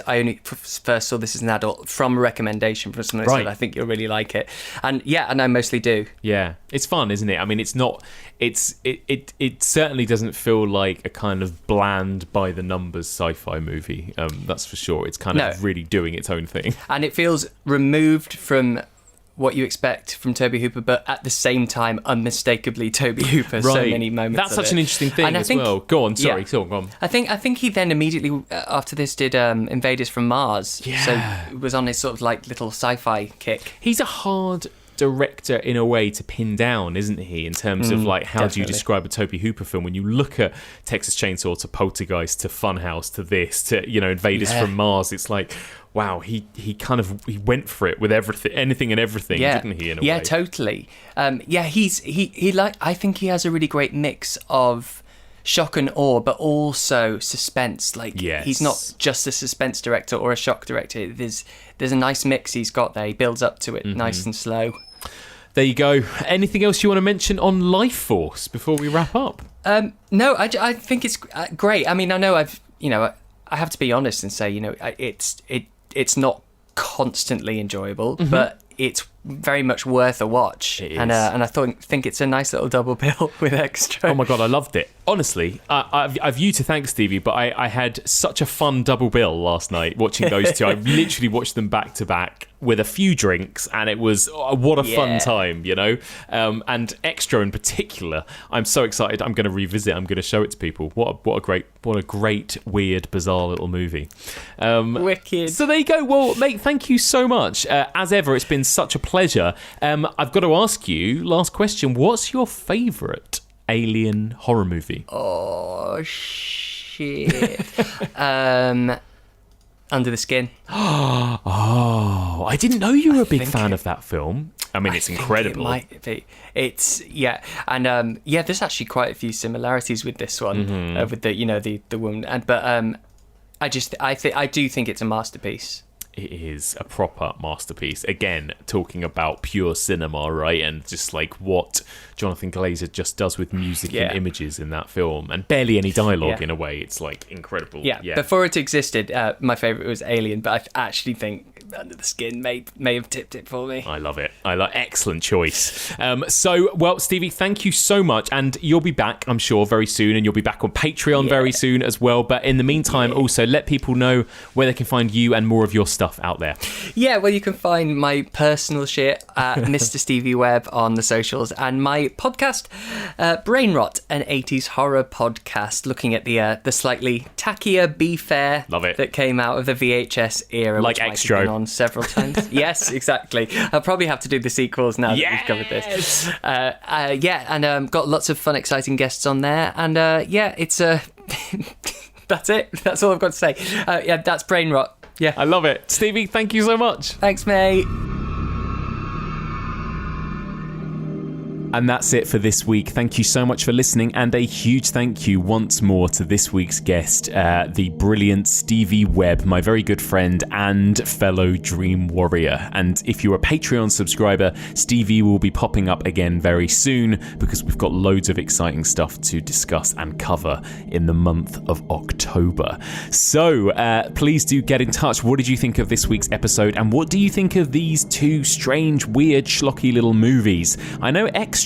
only first saw this as an adult from a recommendation from someone who said, I think you'll really like it. And I mostly do. Yeah, it's fun, isn't it? I mean, it's not. It certainly doesn't feel like a kind of bland by the numbers sci-fi movie. That's for sure. It's kind of really doing its own thing, and it feels removed from what you expect from Toby Hooper, but at the same time unmistakably Toby Hooper. So many moments. That's such an interesting thing as well. Go on, sorry, go on. I think he then immediately after this did Invaders from Mars. Yeah. So it was on his sort of like little sci-fi kick. He's a hard director in a way to pin down, isn't he, in terms of like how do you describe a Toby Hooper film? When you look at Texas Chainsaw to Poltergeist to Funhouse to this to Invaders from Mars, it's like, wow, he went for it with anything and everything, didn't he? In a way. Yeah, totally. I think he has a really great mix of shock and awe, but also suspense. Like, he's not just a suspense director or a shock director. There's a nice mix he's got there. He builds up to it nice and slow. There you go. Anything else you want to mention on Lifeforce before we wrap up? No, I think it's great. I mean, I know I have to be honest and say, it's not constantly enjoyable, but it's very much worth a watch. And I think it's a nice little double bill with Extro. Oh my god, I loved it. Honestly, I've you to thank, Stevie, but I had such a fun double bill last night watching those two. I literally watched them back to back with a few drinks, and it was what a fun time, and Extro in particular, I'm so excited. I'm going to revisit. I'm going to show it to people. What a great, weird, bizarre little movie. Wicked. So there you go. Well, mate, thank you so much. As ever, it's been such a pleasure. I've got to ask you, last question, what's your favourite alien horror movie? Oh, shit. Under the Skin. Oh, I didn't know you were a big fan of that film. I mean, it's incredible. It might be. It's and there's actually quite a few similarities with this one, with the woman, I do think it's a masterpiece. It is a proper masterpiece. Again, talking about pure cinema, right? And just like what Jonathan Glazer just does with music and images in that film, and barely any dialogue in a way. It's like incredible. Yeah. Before it existed, my favourite was Alien, but I actually think Under the Skin may have tipped it for me. I love it. Excellent choice. Well, Stevie, thank you so much, and you'll be back, I'm sure, very soon, and you'll be back on Patreon very soon as well. But in the meantime, also let people know where they can find you and more of your stuff out there. Yeah, well, you can find my personal shit at Mr. Stevie Webb on the socials, and my podcast, Brain Rot, an 80s horror podcast, looking at the slightly tackier B-fare that came out of the VHS era, like Extro. On several times. Yes, exactly. I'll probably have to do the sequels now that we've covered this. Got lots of fun, exciting guests on there, and it's That's it. That's all I've got to say. Yeah, that's brain rot. Yeah. I love it. Stevie, thank you so much. Thanks, mate. And that's it for this week. Thank you so much for listening, and a huge thank you once more to this week's guest, the brilliant Stevie Webb, my very good friend and fellow Dream Warrior. And if you're a Patreon subscriber, Stevie will be popping up again very soon because we've got loads of exciting stuff to discuss and cover in the month of October. So please do get in touch. What did you think of this week's episode, and what do you think of these two strange, weird, schlocky little movies? I know Xtro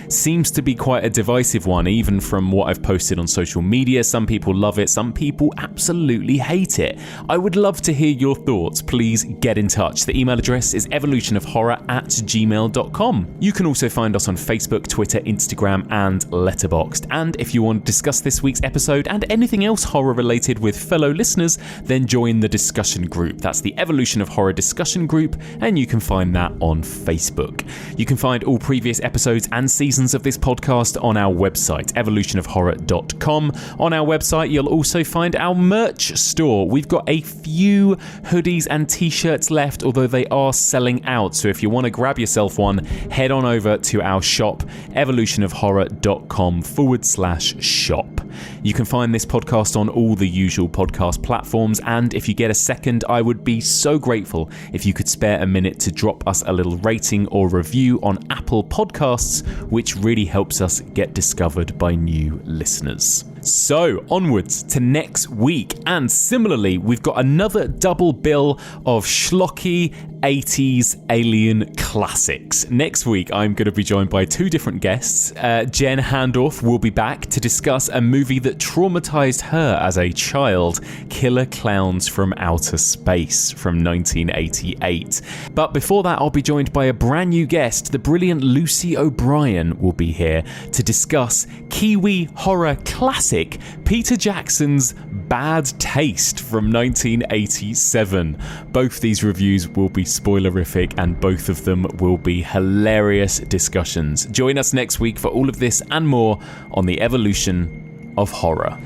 seems to be quite a divisive one, even from what I've posted on social media. Some people love it, some people absolutely hate it. I would love to hear your thoughts. Please get in touch. The email address is evolutionofhorror@gmail.com. You can also find us on Facebook, Twitter, Instagram, and Letterboxd. And if you want to discuss this week's episode and anything else horror related with fellow listeners, then join the discussion group. That's the Evolution of Horror discussion group, and you can find that on Facebook. You can find all previous episodes and seasons of this podcast on our website, evolutionofhorror.com. On our website, you'll also find our merch store. We've got a few hoodies and t-shirts left, although they are selling out. So if you want to grab yourself one, head on over to our shop, evolutionofhorror.com/shop. You can find this podcast on all the usual podcast platforms, and if you get a second, I would be so grateful if you could spare a minute to drop us a little rating or review on Apple Podcasts, which really helps us get discovered by new listeners. So, onwards to next week, and similarly, we've got another double bill of schlocky 80s alien classics. Next week, I'm going to be joined by two different guests. Jen Handorf will be back to discuss a movie that traumatized her as a child, Killer Clowns from Outer Space from 1988. But before that, I'll be joined by a brand new guest. The brilliant Lucy O'Brien will be here to discuss Kiwi horror classic Peter Jackson's Bad Taste from 1987. Both these reviews will be spoilerific, and both of them will be hilarious discussions. Join us next week for all of this and more on the Evolution of Horror.